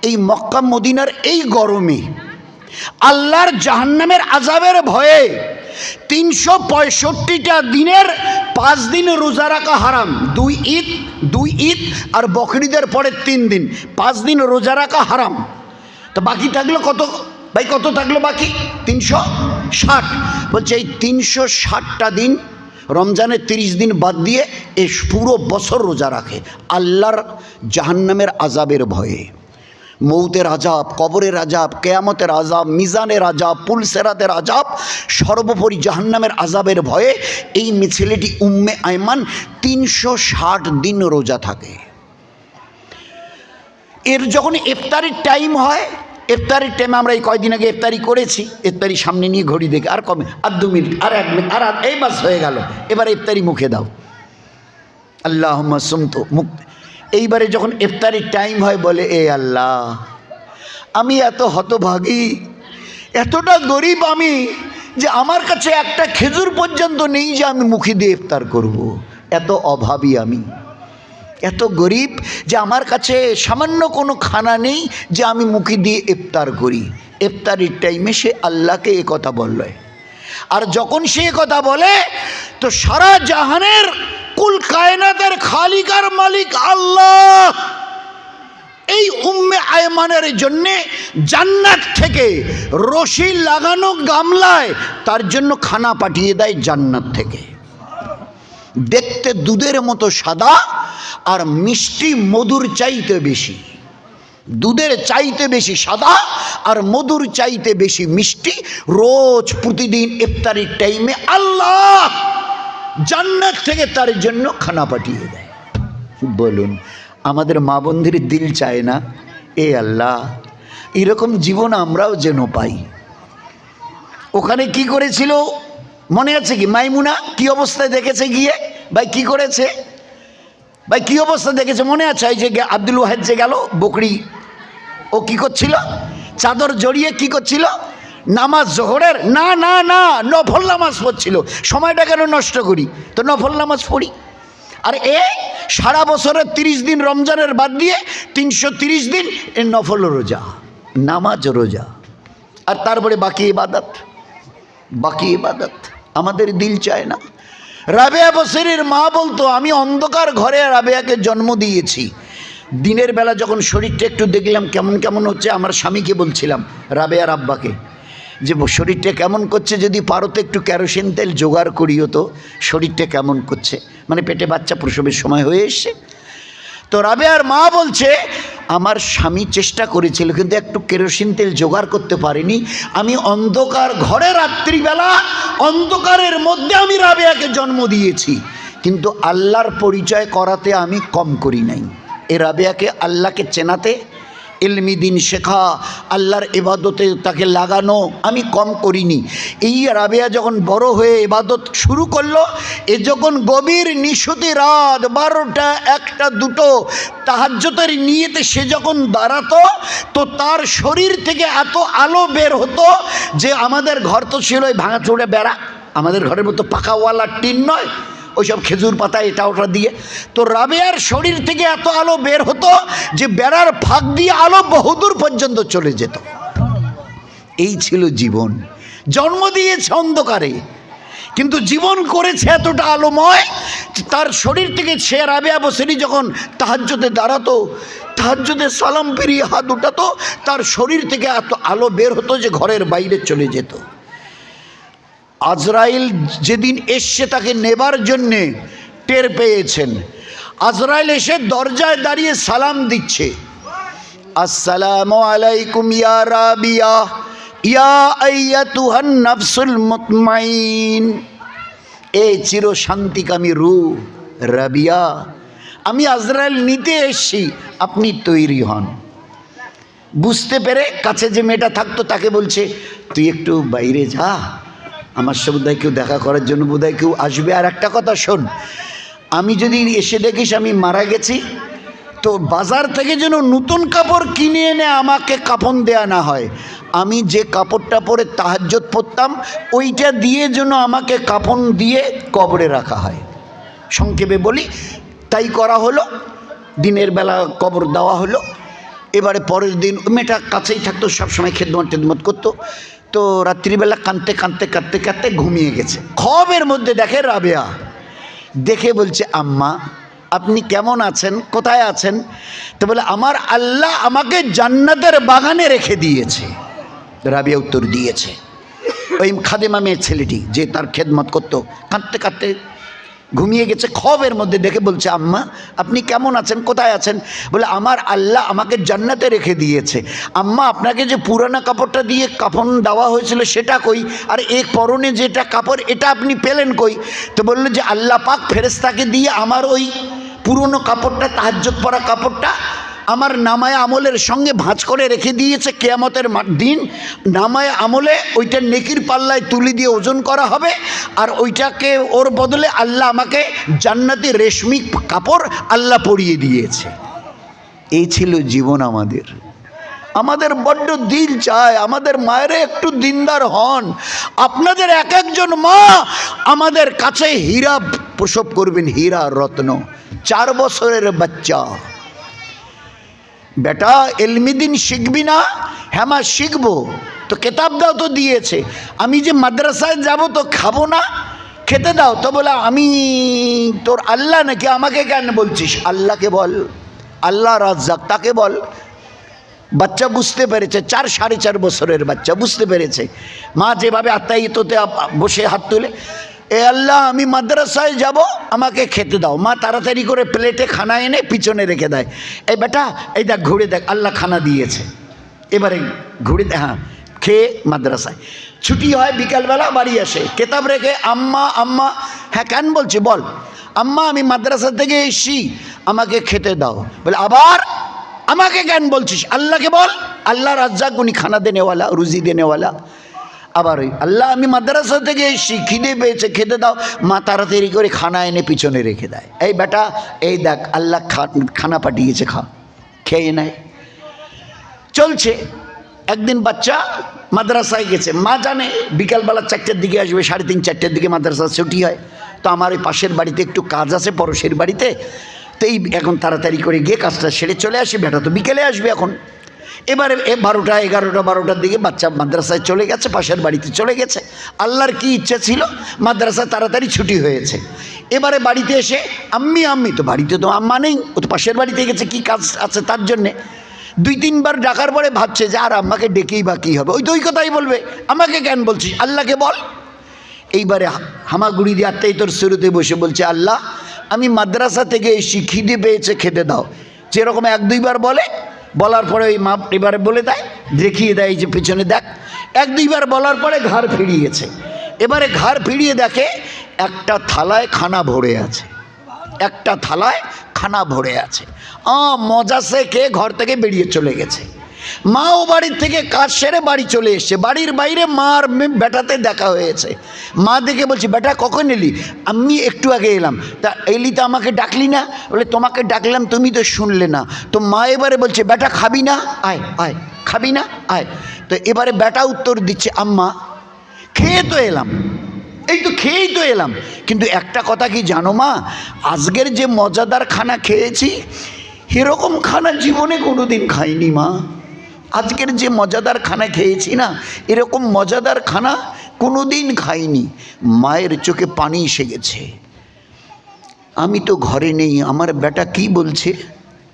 এই মক্কা মদিনার এই গরমে আল্লাহর জাহান্নামের আযাবের ভয়ে 365টা দিনের 5 দিন রোজা রাখা হারাম। 2 ঈদ আর বকরিদের পরে 3 দিন, 5 দিন রোজা রাখা হারাম। তো বাকি থাকলো কত ভাই? কত থাকলো বাকি? 360। বলছে এই 360টা দিন রমজানের 30 দিন বাদ দিয়ে এই পুরো বছর রোজা রাখে আল্লাহর জাহান্নামের আযাবের ভয়ে। মৌতের আযাব, কবরের আযাব, কিয়ামতের আযাব, মিজানের আযাব, পুলসেরাতের আযাব, সর্বোপরি জাহান্নামের আযাবের ভয়ে এই ছেলেটি উম্মে আয়মান 360 দিন রোজা থাকে। এর যখন ইফতারির টাইম হয়, ইফতারির টাইমে আমরা এই কয়দিন আগে ইফতারি করেছি, ইফতারি সামনে নিয়ে ঘড়ি দেখে আর কমে, আর 2 মিনিট, আর 1 মিনিট, আর এই বাস হয়ে গেল, এবার ইফতারি মুখে দাও, আল্লাহুম্মা সুমতু মুখ। এইবারে যখন ইফতারির টাইম হয় বলে এ আল্লাহ, আমি এত হতভাগী, এতটা গরিব আমি যে আমার কাছে একটা খেজুর পর্যন্ত নেই যে আমি মুখে দিয়ে ইফতার করব। এত অভাবী আমি, এত গরিব যে আমার কাছে সামান্য কোনো খানা নেই যে আমি মুখে দিয়ে ইফতার করি। ইফতারির টাইমে সে আল্লাহকে এ কথা বলল। আর যখন সে কথা বলে তো সারা জাহানের কুল কায়নাতের খালিকার মালিক আল্লাহ এই উম্মে আয়মানের জন্যে জান্নাত থেকে রশি লাগানো গামলায় তার জন্য খানা পাঠিয়ে দেয় জান্নাত থেকে। দেখতে দুধের মতো সাদা আর মিষ্টি মধুর চাইতে বেশি, দুধের চাইতে বেশি সাদা আর মধুর চাইতে বেশি মিষ্টি। রোজ প্রতিদিন ইফতারির টাইমে আল্লাহ জান্নাত থেকে তার জন্য খানা পাঠিয়ে দেয়। বলুন আমাদের মা বোনদের দিল চায় না এ আল্লাহ এরকম জীবন আমরাও যেন পাই। ওখানে কি করেছিল মনে আছে কি? মাইমুনা কি অবস্থায় দেখেছে গিয়ে? ভাই কি করেছে? ভাই কি অবস্থা দেখেছে মনে আছে? এই যে আব্দুল ওয়াহেদ যে গেল বকরি, ও কি করছিল? চাদর জড়িয়ে কি করছিল? নামাজ জোহরের না না না নফল নামাজ পড়ছিল। সময়টা কেন নষ্ট করি, তো নফল নামাজ পড়ি। আর এ সারা বছরের 30 দিন রমজানের বাদ দিয়ে 330 দিন এ নফল রোজা, নামাজ রোজা, আর তারপরে বাকি ইবাদত, বাকি ইবাদত। আমাদের দিল চায় না। রাবেয়া বসরির মা বলতো আমি অন্ধকার ঘরে রাবেয়াকে জন্ম দিয়েছি। দিনের বেলা যখন শরীরটা একটু দেখলাম কেমন কেমন হচ্ছে, আমার স্বামীকে বলছিলাম রাবেয়ার আব্বাকে যে শরীরটা কেমন করছে, যদি পারো তো একটু কেরোসিন তেল জোগাড় করিও তো, শরীরটা কেমন করছে। মানে পেটে বাচ্চা প্রসবের সময় হয়ে এসছে। তো রাবেয়ার মা বলছে আমার স্বামী চেষ্টা করেছিল, কিন্তু একটু কেরোসিন তেল জোগাড় করতে পারিনি। আমি অন্ধকার ঘরে রাত্রিবেলা অন্ধকারের মধ্যে আমি রাবেয়াকে জন্ম দিয়েছি, কিন্তু আল্লাহর পরিচয় করাতে আমি কম করি নাই। এ রাবেয়াকে আল্লাহকে চেনাতে, ইলমি দিন শেখা, আল্লাহর ইবাদতে তাকে লাগানো আমি কম করিনি। এই রাবেয়া যখন বড় হয়ে ইবাদত শুরু করলো, এ যখন গভীর নিশুতি রাত 12টা 1টা 2টো তাহাজ্জুদের নিয়তে সে যখন দাঁড়াতো, তো তার শরীর থেকে এত আলো বের হতো যে আমাদের ঘর তো ছিল ওই ভাঙাচোড়ে বেড়া, আমাদের ঘরের মতো পাকাওয়ালা টিন নয়, ওইসব খেজুর পাতা এটা ওটা দিয়ে। তো রাবেয়ার শরীর থেকে এত আলো বের হতো যে বেড়ার ফাঁক দিয়ে আলো বহুদূর পর্যন্ত চলে যেত। এই ছিল জীবন। জন্ম দিয়েছে অন্ধকারে, কিন্তু জীবন করেছে এতটা আলোময়। তার শরীর থেকে সে রাবেয়া বসরি যখন তাহাজ্জুদে দাঁড়াতো, তাহাজ্জুদে সালাম ফিরিয়ে হাত উঠাতো, তার শরীর থেকে এত আলো বের হতো যে ঘরের বাইরে চলে যেত। আজরাইল যেদিন এসছে তাকে নেবার জন্যে টের পেয়েছেন। আজরাইল এসে দরজায় দাঁড়িয়ে সালাম দিচ্ছে, আসসালামু আলাইকুম ইয়া রাবিয়া ইয়া আইয়াতুহান নাফসুল মুতমাইন। এই চির শান্তিকামী রূহ রাবিয়া, আমি আজরাইল নিতে এসছি, আপনি তৈরি হন। বুঝতে পেরে কাছে যে মেয়েটা থাকতো তাকে বলছে, তুই একটু বাইরে যা, আমার সাথে বোধহয় কেউ দেখা করার জন্য বোধহয় কেউ আসবে। আর একটা কথা শোন, আমি যদি এসে দেখিস আমি মারা গেছি, তো বাজার থেকে যেন নতুন কাপড় কিনে এনে আমাকে কাফন দেয়া না হয়। আমি যে কাপড়টা পরে তাহাজ্জুদ পড়তাম ওইটা দিয়ে যেন আমাকে কাফন দিয়ে কবরে রাখা হয়। সংক্ষেপে বলি, তাই করা হলো। দিনের বেলা কবর দেওয়া হলো। এবারে পরের দিন মেয়েটা কাছেই থাকতো, সবসময় খেদমত করতো। তো রাত্রিবেলা কাঁদতে ঘুমিয়ে গেছে। খবের মধ্যে দেখে রাবেয়া, দেখে বলছে, আম্মা আপনি কেমন আছেন, কোথায় আছেন? তো বলে, আমার আল্লাহ আমাকে জান্নাতের বাগানে রেখে দিয়েছে। রাবেয়া উত্তর দিয়েছে। ওই খাদেমা মেয়ের ছেলেটি যে তার খেদমত করতো কাঁদতে ঘুমিয়ে গেছে। খবের মধ্যে দেখে বলছে, আম্মা আপনি কেমন আছেন, কোথায় আছেন? বলে, আমার আল্লাহ আমাকে জান্নাতে রেখে দিয়েছে। আম্মা আপনাকে যে পুরানা কাপড়টা দিয়ে কাফন দেওয়া হয়েছিল সেটা কই, আর এক পরনে যেটা কাপড় এটা আপনি পেলেন কই? তো বললো যে আল্লাহ পাক ফেরেশতাকে দিয়ে আমার ওই পুরনো কাপড়টা, তাহাজ্জুদ পরা কাপড়টা আমার নামায়ে আমলের সঙ্গে ভাঁজ করে রেখে দিয়েছে। কিয়ামতের দিন নামায়ে আমলে ওইটা নেকির পাল্লায় তুলে দিয়ে ওজন করা হবে, আর ওইটাকে ওর বদলে আল্লাহ আমাকে জান্নাতি রেশমি কাপড় আল্লাহ পরিয়ে দিয়েছে। এই ছিল জীবন আমাদের। আমাদের বড্ড দিল চায় আমাদের মায়েরা একটু দিনদার হন। আপনাদের এক একজন মা আমাদের কাছে হীরা প্রসব করবেন, হীরা রত্ন। 4 বছরের বাচ্চা, বেটা ইলমি দিন শিখবি না? হ্যাঁ মা শিখবো। তো কেতাব দাও, তো দিয়েছে। আমি যে মাদ্রাসায় যাব তো খাবো না, খেতে দাও। তো বলে, আমি তোর আল্লাহ নাকি, আমাকে কেন বলছিস? আল্লাহকে বল, আল্লাহ রাজ্জাক তাকে বল। বাচ্চা বুঝতে পেরেছে, 4 4.5 বছরের বাচ্চা বুঝতে পেরেছে। মা যেভাবে আত্মায়িততে বসে হাত তুলে, এ আল্লাহ আমি মাদ্রাসায় যাব, আমাকে খেতে দাও। মা তাড়াতাড়ি করে প্লেটে খানা এনে পিছনে রেখে দেয়। এই বেটা এই দেখ, ঘুরে দেখ, আল্লাহ খানা দিয়েছে। এবারে ঘুরে দেখ, হ্যাঁ খেয়ে মাদ্রাসায় ছুটি হয়। বিকালবেলা বাড়ি আসে, কেতাব রেখে, আম্মা আম্মা। হ্যাঁ কেন বলছি বল? আম্মা আমি মাদ্রাসা থেকে এসছি, আমাকে খেতে দাও। বলে, আবার আমাকে কেন বলছিস? আল্লাহকে বল, আল্লাহ রাজ্জাক, উনি খানা দেনেওয়ালা, রুজি দেনেওয়ালা। আবার ওই আল্লাহ আমি মাদ্রাসা থেকে এসছি, খিদে পেয়েছে, খেতে দাও। মা তাড়াতাড়ি করে খানা এনে পিছনে রেখে দেয়। এই বেটা এই দেখ, আল্লাহ খানা পাঠিয়েছে, খা, খেয়ে নেয়। চলছে। একদিন বাচ্চা মাদ্রাসায় গেছে, মা জানে বিকালবেলা 4টার দিকে আসবে, 3:30 4টার দিকে মাদ্রাসা ছুটি হয়। তো আমার ওই পাশের বাড়িতে একটু কাজ আছে, পড়োশের বাড়িতে। তো এই এখন তাড়াতাড়ি করে গিয়ে কাজটা সেরে চলে আসি। বেটা তো বিকেলে আসবে এখন। এবারে 12টা 11টা 12টার দিকে বাচ্চা মাদ্রাসায় চলে গেছে, পাশের বাড়িতে চলে গেছে। আল্লাহর কি ইচ্ছা ছিল, মাদ্রাসা তাড়াতাড়ি ছুটি হয়েছে। এবারে বাড়িতে এসে আম্মি, তো বাড়িতে তো আম্মা নেই, ও তো পাশের বাড়িতে গেছে, কি কাজ আছে তার জন্যে। 2-3 বার ডাকার পরে ভাবছে যে আর আম্মাকে ডেকেই বা কী হবে, ওই তো ওই কথাই বলবে, আমাকে কেন বলছিস, আল্লাহকে বল। এইবারে হামাগুড়ি দিয়ে আত্মাই শুরুতে বসে বলছে, আল্লাহ আমি মাদ্রাসা থেকে এসি, খিদে পেয়েছে, খেতে দাও। যেরকম 1-2 বার বলে বলার পরে ওই মা এবারে বলে দেয়, দেখিয়ে দেয় যে পেছনে দেখ। এক দুইবার বলার পরে ঘাড় ফিরিয়েছে। এবারে ঘাড় ফিরিয়ে দেখে একটা থালায় খানা ভরে আছে, একটা থালায় খানা ভরে আছে। মজা সে খেয়ে ঘর থেকে বেরিয়ে চলে গেছে। মাও বাড়ির থেকে কাজ সেরে বাড়ি চলে এসছে। বাড়ির বাইরে মা আর বেটাতে দেখা হয়েছে। মা দেখে বলছে, বেটা কখন এলি? আমি একটু আগে এলাম। তা এলি তো আমাকে ডাকলি না? বলে, তোমাকে ডাকলাম তুমি তো শুনলে না। তো মা এবারে বলছে, বেটা খাবি না? আয় আয়, খাবি না? আয়। তো এবারে বেটা উত্তর দিচ্ছে, আম্মা খেয়ে তো এলাম, এই তো খেয়েই তো এলাম, কিন্তু একটা কথা কি জানো মা, আজকের যে মজাদার খানা খেয়েছি এরকম খানা জীবনে কোনোদিন খাইনি মা। আজকের যে মজাদার খানা খেয়েছি না, এরকম মজাদার খানা কোনোদিন খাইনি। মায়ের চোখে পানি এসে গেছে। আমি তো ঘরে নেই, আমার বেটা কি বলছে?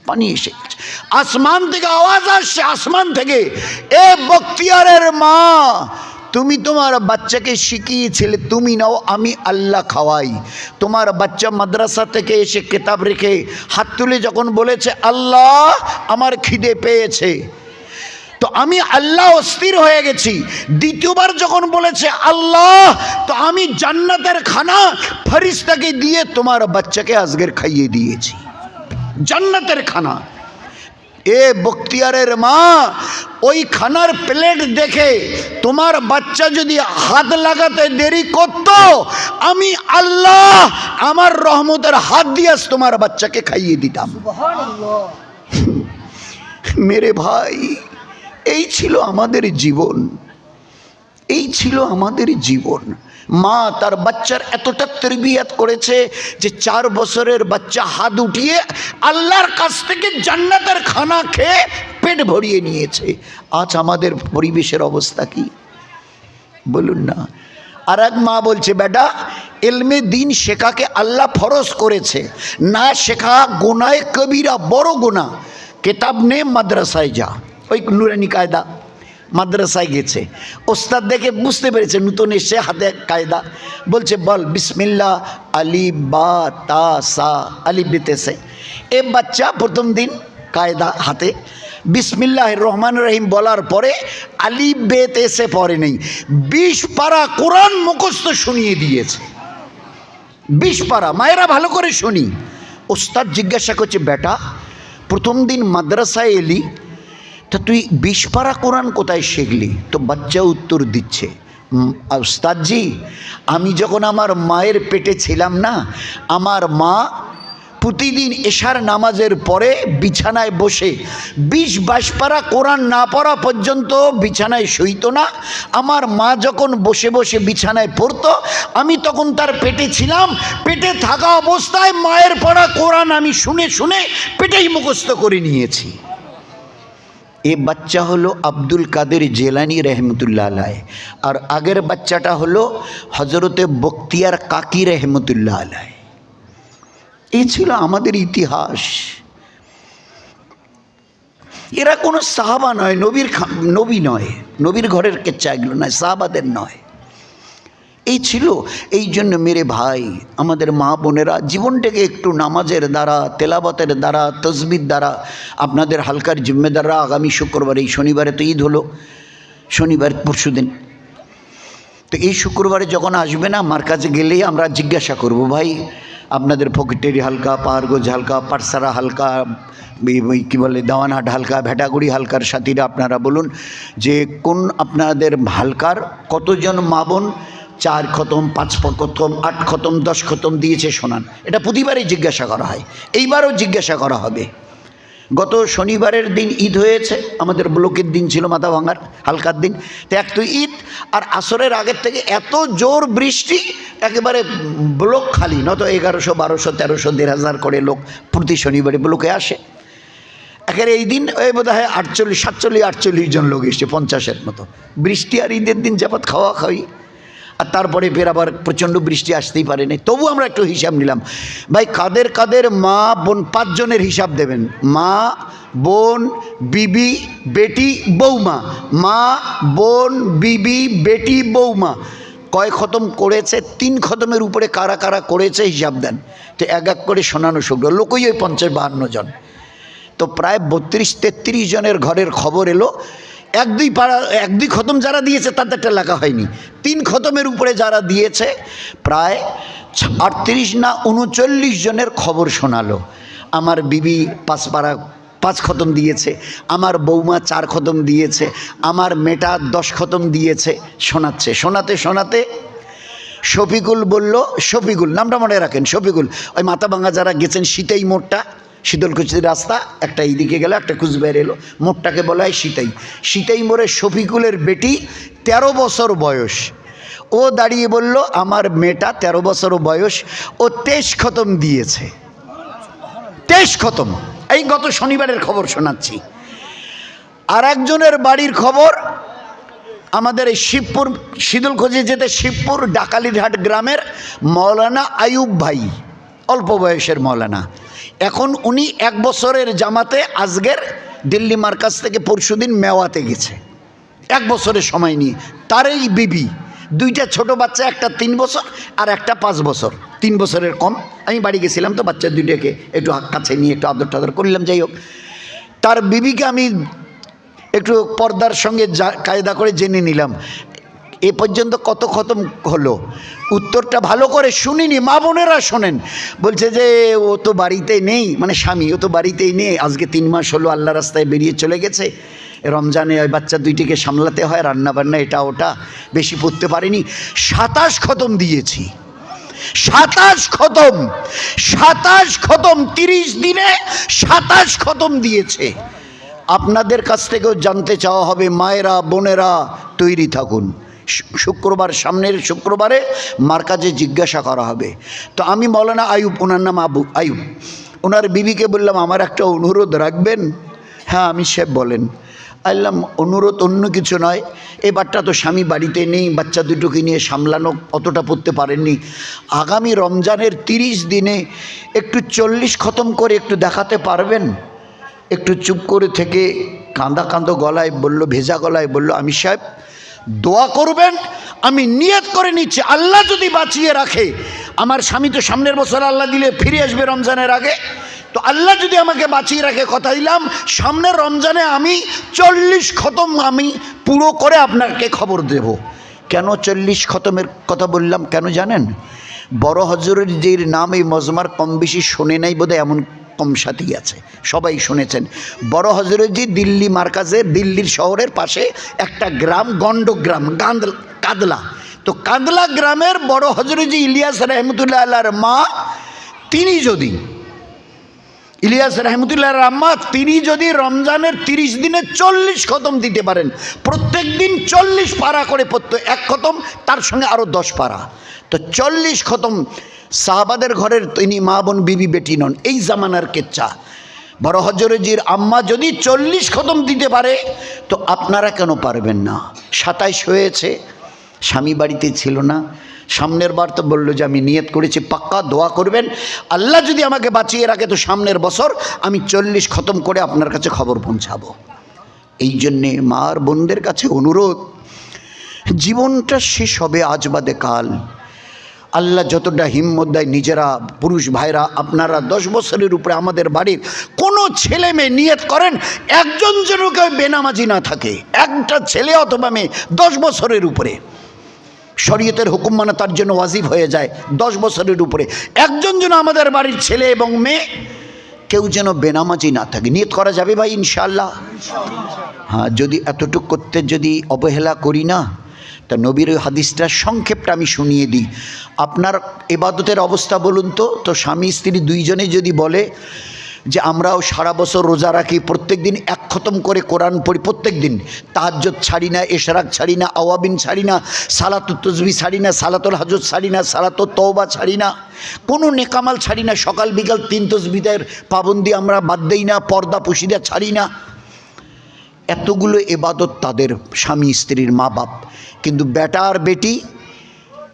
পানি এসে গেছে। আসমান থেকে আওয়াজ আসছে, আসমান থেকে, এ বখতিয়ারের মা, তুমি তোমার বাচ্চাকে শিখিয়েছিলে তুমি নাও, আমি আল্লাহ খাওয়াই। তোমার বাচ্চা মাদ্রাসা থেকে এসে কিতাব রেখে হাত তুলে যখন বলেছে, আল্লাহ আমার খিদে পেয়েছে, তো আমি আল্লাহ অস্থির হয়ে গেছি। দ্বিতীয়বার যখন বলেছে আল্লাহ, তো আমি জান্নাতের খানা ফেরেশতাকে দিয়ে তোমার বাচ্চাকে আজকের খাইয়ে দিয়েছি, জান্নাতের খানা। এ বখতিয়ারের মা, ওই খানার প্লেট দেখে তোমার বাচ্চা যদি হাত লাগাতে দেরি করত, আমি আল্লাহ আমার রহমতের হাত দিয়ে তোমার বাচ্চাকে খাইয়ে দিতাম। মেরে ভাই, এই ছিল আমাদের জীবন, এই ছিল আমাদের জীবন। মা তার বাচ্চার এতটা তরবিয়ত করেছে যে 4 বছরের বাচ্চা হাত উঠিয়ে আল্লাহর কাছ থেকে জান্নাতের খানা খেয়ে পেট ভরিয়ে নিয়েছে। আজ আমাদের পরিবেশের অবস্থা কি বলুন না। আর এক মা বলছে, বেটা ইলমে দিন শেখাকে আল্লাহ ফরজ করেছে, না শেখা গুনাহে কবিরা, বড় গুনাহ। কিতাব নে মাদ্রাসায় যা। ওই নুরানি কায়দা মাদ্রাসায় গেছে, ওস্তাদ দেখে বুঝতে পেরেছে নতুন এসে, হাতে কায়দা বলছে, বল বিসমিল্লাহ আলিফ বা তা সা, আলিফ বেতেছে। এ বাচ্চা প্রথম দিন কায়দা হাতে বিসমিল্লাহির রহমানির রহিম বলার পরে আলিফ বেতেছে পড়ে নেই, 20 পারা কোরআন মুখস্থ শুনিয়ে দিয়েছে। 20 পারা। মায়েরা ভালো করে শুনি। ওস্তাদ জিজ্ঞাসা করছে, বেটা প্রথম দিন মাদ্রাসায় এলি, তা তুই 20 পারা কোরআন কোথায় শিখলি? তো বাচ্চা উত্তর দিচ্ছে, উস্তাদজি আমি যখন আমার মায়ের পেটে ছিলাম না, আমার মা প্রতিদিন এশার নামাজের পরে বিছানায় বসে 20-22 পারা কোরআন না পড়া পর্যন্ত বিছানায় শুইত না। আমার মা যখন বসে বসে বিছানায় পড়তো, আমি তখন তার পেটে ছিলাম। পেটে থাকা অবস্থায় মায়ের পড়া কোরআন আমি শুনে শুনে পেটেই মুখস্থ করে নিয়েছি। এ বাচ্চা হলো আব্দুল কাদের জেলানি রহমতুল্লাহ আলাইহ, আর আগের বাচ্চাটা হলো হজরতে বখতিয়ার কাকি রহমতুল্লাহ আলাইহ। এই ছিল আমাদের ইতিহাস। এরা কোনো সাহাবা নয়, নবী নয়, নবীর ঘরের কেচ্চা এগুলো নয়, সাহাবাদের নয়। এই ছিল। এই জন্য মেরে ভাই, আমাদের মা বোনেরা জীবনটাকে একটু নামাজের দ্বারা, তেলাওয়াতের দ্বারা, তসবির দ্বারা, আপনাদের হালকার জিম্মেদাররা আগামী শুক্রবার, এই শনিবারে তো ঈদ হলো, শনিবার পরশু দিন, তো এই শুক্রবারে যখন আসবে না, আমার কাছে গেলেই আমরা জিজ্ঞাসা করব, ভাই আপনাদের ফকিটেরি হালকা, পাহাড়গঞ্জ হালকা, পাটসারা হালকা, কী বলে দেওয়ানহাট হালকা, ভেটাগুড়ি হালকার সাথীরা আপনারা বলুন যে কোন আপনাদের হালকার কতজন মা বোন 4 খতম, 5 খতম, 8 খতম, 10 খতম দিয়েছে শোনান। এটা প্রতিবারই জিজ্ঞাসা করা হয়, এইবারও জিজ্ঞাসা করা হবে। গত শনিবারের দিন ঈদ হয়েছে, আমাদের ব্লকের দিন ছিল মাথা ভাঙার হালকার দিন। তো এক তো ঈদ, আর আসরের আগের থেকে এত জোর বৃষ্টি, একেবারে ব্লক খালি, নত 1100, 1200, 1300, 1500 করে লোক প্রতি শনিবারে ব্লকে আসে। একেবারে এই দিন ওই বোধ হয় 47-48 জন লোক এসছে, 50-এর মতো। বৃষ্টি আর ঈদের দিন যাবৎ খাওয়া খাওয়ি, আর তারপরে ফের আবার প্রচণ্ড বৃষ্টি আসতেই পারে না। তবু আমরা একটু হিসাব নিলাম, ভাই কাদের কাদের মা বোন, 5 জনের হিসাব দেবেন। মা বোন বিবি বেটি বৌমা, মা বোন বিবি বেটি বৌমা কয় খতম করেছে? 3 খতমের উপরে কারা কারা করেছে হিসাব দেন। তো এক এক করে শোনানো শুরু, লোকই ওই 50-52 জন। তো প্রায় 32-33 জনের ঘরের খবর এলো। এক দুই খতম যারা দিয়েছে তাদেরটা লেখা হয়নি, 3 খতমের উপরে যারা দিয়েছে প্রায় 38 না 39 জনের খবর শোনালো। আমার বিবি 5 খতম দিয়েছে, আমার বৌমা 4 খতম দিয়েছে, আমার মেয়েটা 10 খতম দিয়েছে। শোনাতে শফিকুল বলল, শফিকুল নামটা মনে রাখেন, শফিকুল ওই মাথাভাঙা যারা গেছেন শীতাই মোড়টা, শীতলকুচির রাস্তা, একটা এইদিকে গেল একটা কুচবিহার এলো, মোড়টাকে বলা হয় শীতাই মোড়ে শফিকুলের বেটি 13 বছর বয়স। ও দাঁড়িয়ে বলল আমার মেয়েটা 13 বছর বয়স, ও 23 খতম দিয়েছে। 23 খতম, এই গত শনিবারের খবর শোনাচ্ছি। আর একজনের বাড়ির খবর আমাদের এই শিবপুর, শীতলকুচি যেতে শিবপুর ডাকালিরহাট গ্রামের মৌলানা আয়ুব ভাই, অল্প বয়সের মৌলানা। এখন উনি 1 বছরের জামাতে আজকের দিল্লি মার্কাজ থেকে পরশুদিন মেওয়াতে গেছে, 1 বছরের সময় নিয়ে। তার এই বিবি, 2টা ছোট বাচ্চা, একটা 3 বছর আর একটা 5 বছর, 3 বছরের কম। আমি বাড়ি গেছিলাম তো বাচ্চা 2টাকে একটু কাছে নিয়ে একটু আদর টাদর করলাম। যাই হোক, তার বিবিকে আমি একটু পর্দার সঙ্গে কায়দা করে জেনে নিলাম এ পর্যন্ত কত খতম হলো। উত্তরটা ভালো করে শুনিনি, মা বোনেরা শোনেন। বলছে যে ও তো বাড়িতেই নেই, মানে স্বামী ও তো বাড়িতেই নেই, আজকে 3 মাস হলো আল্লাহ রাস্তায় বেরিয়ে চলে গেছে। রমজানে ওই বাচ্চা 2টিকে সামলাতে হয়, রান্নাবান্না এটা ওটা, বেশি পড়তে পারিনি। 27 খতম দিয়েছি, 27 খতম 30 দিনে 27 খতম দিয়েছে। আপনাদের কাছ থেকেও জানতে চাওয়া হবে, মায়েরা বোনেরা তৈরি থাকুন। শুক্রবার, সামনের শুক্রবারে মার্কাজে জিজ্ঞাসা করা হবে। তো আমি মৌলানা আয়ুব, ওনার নাম আয়ুব, ওনার বিবিকে বললাম আমার একটা অনুরোধ রাখবেন। হ্যাঁ আমি সাহেব বলেন। আল্লাহ অনুরোধ অন্য কিছু নয়, এবারটা তো স্বামী বাড়িতে নেই, বাচ্চা দুটোকে নিয়ে সামলানো অতটা পড়তে পারেননি। আগামী রমজানের 30 দিনে একটু 40 খতম করে একটু দেখাতে পারবেন? একটু চুপ করে থেকে কাঁদো গলায় বলল, ভেজা গলায় বলল, আমি সাহেব দোয়া করবেন, আমি নিয়ত করে নিচ্ছি আল্লাহ যদি বাঁচিয়ে রাখে, আমার স্বামী তো সামনের বছর আল্লাহ দিলে ফিরে আসবে রমজানের আগে, তো আল্লাহ যদি আমাকে বাঁচিয়ে রাখে, কথা দিলাম সামনের রমজানে আমি 40 খতম আমি পুরো করে আপনাকে খবর দেব। কেন 40 খতমের কথা বললাম কেন জানেন? বড় হজরত জির নাম এই মজমার কম বেশি শোনে নাই বোধহয়, এমন কম সাথী আছে, সবাই শুনেছেন। বড় হজরতজি দিল্লি মার্কাজে, দিল্লির শহরের পাশে একটা গ্রাম, গণ্ডগ্রাম, কাদলা। তো কাদলা গ্রামের বড় হজরতজি ইলিয়াস রহমতুল্লাহ আল্লাহর মা, তিনি যদি ইলিয়াস রহমতুল্লাহ আম্মা, তিনি যদি রমজানের 30 দিনে 40 খতম দিতে পারেন, প্রত্যেক দিন 40 পারা করে পড়তো, 1 খতম তার সঙ্গে আরও 10 পারা, তো 40 খতম। সাহাবাদের ঘরের তিনি মা বোন বিবি বেটি নন, এই জামানার কেচ্চা। বড় হজরতজির আম্মা যদি 40 খতম দিতে পারে, তো আপনারা কেন পারবেন না? 27 হয়েছে, স্বামী বাড়িতে ছিল না, সামনের বার তো বললো যে আমি নিয়ত করেছি, পাক্কা দোয়া করবেন আল্লাহ যদি আমাকে বাঁচিয়ে রাখে তো সামনের বছর আমি 40 খতম করে আপনার কাছে খবর পৌঁছাবো। এই জন্যে মার বোনদের কাছে অনুরোধ, জীবনটা শেষ হবে আজ বাদে কাল। আল্লাহ যতটা হিম্মত দেয়, নিজেরা পুরুষ ভাইরা আপনারা 10 বছরের উপরে আমাদের বাড়ির কোনো ছেলে মেয়ে নিয়ত করেন একজন যেন কেউ বেনামাজি না থাকে, একটা ছেলে অথবা মেয়ে 10 বছরের উপরে, শরীয়তের হুকুম মানে তার জন্য ওয়াজিব হয়ে যায়। 10 বছরের উপরে একজন যেন আমাদের বাড়ির ছেলে এবং মেয়ে কেউ যেন বেনামাজি না থাকে। নিয়ত করা যাবে ভাই ইনশাআল্লাহ? হ্যাঁ, যদি এতটুকু করতে যদি অবহেলা করি না, তা নবীর হাদিসটা সংক্ষেপটা আমি শুনিয়ে দিই। আপনার ইবাদতের অবস্থা বলুন তো স্বামী স্ত্রী দুইজনে যদি বলে যে আমরাও সারা বছর রোজা রাখি, প্রত্যেক দিন 1 খতম করে কোরআন পড়ি, প্রত্যেক দিন তাহাজ্জুদ ছাড়ি না, ইশরাক ছাড়ি না, আওয়াবিন ছাড়ি না, সালাতুত তাসবিহ ছাড়ি না, সালাতুল হাজত ছাড়ি না, সালাতুত তওবা ছাড়ি না, কোনো নেকামাল ছাড়ি না, সকাল বিকাল 3 তাসবিহের পাবন্দি আমরা বাদ দেই না, পর্দা পুশিদা ছাড়ি না, এতগুলো ইবাদত তাদের স্বামী স্ত্রীর মা বাপ। কিন্তু বেটা আর বেটি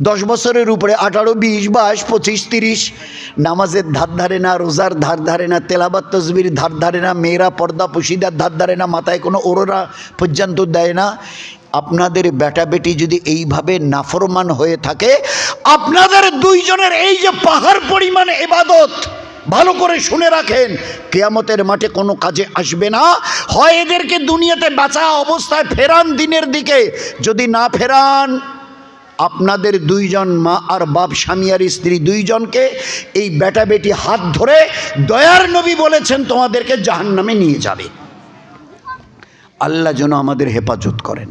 10 বছরের উপরে 18, 20, 22, 25, 30 নামাজের ধার ধারে না, রোজার ধার ধারে না, তেলাওয়াত তাসবির ধার ধারে না, মেয়েরা পর্দা পুশিদার ধার ধারে না, মাথায় কোনো ওড়না পর্যন্ত দেয় না। আপনাদের বেটা বেটি যদি এইভাবে নাফরমান হয়ে থাকে, আপনাদের দুইজনের এই যে পাহাড় পরিমাণ ইবাদত ভালো করে শুনে রাখেন, কিয়ামতের মাঠে কোনো কাজে আসবে না। হয় এদেরকে দুনিয়াতে বাঁচা অবস্থায় ফেরান দিনের দিকে, যদি না ফেরান আপনাদের দুইজন মা আর বাপ, স্বামী আর স্ত্রী দুইজনকে এই বেটা বেটি হাত ধরে দয়ার নবী বলেছেন তোমাদেরকে জাহান্নামে নিয়ে যাবে। আল্লাহ যেন আমাদের হেফাজত করেন।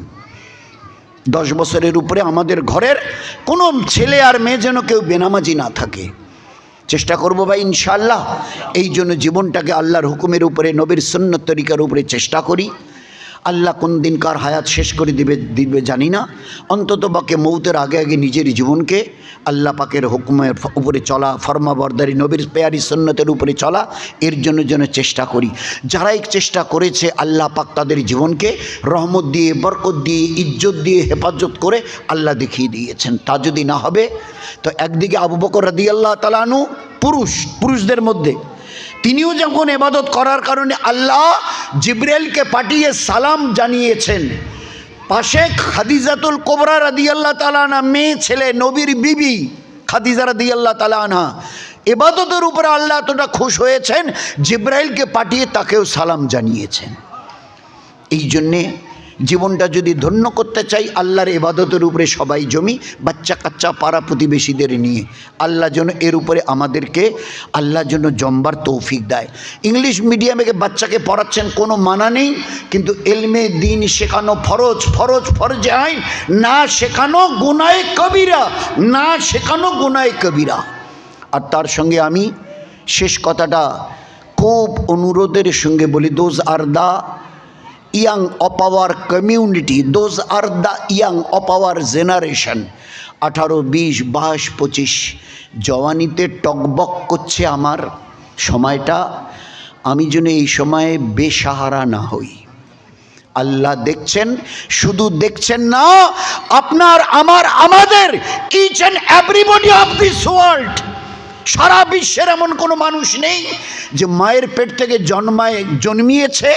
10 বছরের উপরে আমাদের ঘরের কোনো ছেলে আর মেয়ে যেন কেউ বেনামাজি না থাকে। চেষ্টা করব ভাই ইনশাআল্লাহ। এই জন্য জীবনটাকে আল্লাহর হুকুমের উপরে, নবীর সুন্নত তরিকার উপরে চেষ্টা করি। আল্লাহ কোন দিন কার হায়াত শেষ করে দিবে জানি না। অন্তত বাকে মৌতের আগে আগে নিজের জীবনকে আল্লাহ পাকের হুকুমের উপরে চলা, ফরমাবরদারি, নবীর পেয়ারি সুন্নতের উপরে চলা, এর জন্য যেন চেষ্টা করি। যারা এই চেষ্টা করেছে আল্লাহ পাক তাদের জীবনকে রহমত দিয়ে, বরকত দিয়ে, ইজ্জত দিয়ে হেফাজত করে আল্লাহ দেখিয়ে দিয়েছেন। তা যদি না হবে তো একদিকে আবু বকর রাদিয়াল্লাহু তাআলা আনহু পুরুষদের মধ্যে তিনিও যখন ইবাদত করার কারণে আল্লাহ জিবরাইলকে পাঠিয়ে সালাম জানিয়েছেন, পাশে খাদিজাতুল কুবরা রাদিয়াল্লাহু তাআলা আনহা, মেয়ে ছেলে নবীর বিবি খাদিজা রাদিয়াল্লাহু তাআলা আনহা, ইবাদতের উপরে আল্লাহ এতটা খুশ হয়েছেন জিবরাইলকে পাঠিয়ে তাকেও সালাম জানিয়েছেন। এই জন্যে জীবনটা যদি ধন্য করতে চাই আল্লাহর ইবাদতের উপরে সবাই জমি, বাচ্চা কাচ্চা পাড়া প্রতিবেশীদের নিয়ে, আল্লাহ যেন এর উপরে আমাদেরকে আল্লাহ যেন জম্বার তৌফিক দেয়। ইংলিশ মিডিয়ামে বাচ্চাকে পড়াচ্ছেন কোনো মানা নেই, কিন্তু এলমে দিন শেখানো ফরজ, ফরজ ফরজে আইন, না শেখানো গুনাহে কবিরা, না শেখানো গুনাহে কবিরা। আর তার সঙ্গে আমি শেষ কথাটা খুব অনুরোধের সঙ্গে বলি, those are the young of our community, those are the young of our generation. 18, 20, 22, 25 জওয়ানিতে টকবক করছে আমার সময়টা, আমি যেন এই সময়ে বেসাহারা না হই। আল্লাহ দেখছেন, শুধু দেখছেন না, আপনার আমার আমাদের each and everybody of this world, সারা বিশ্বের এমন কোনো মানুষ নেই যে মায়ের পেট থেকে জন্মিয়েছে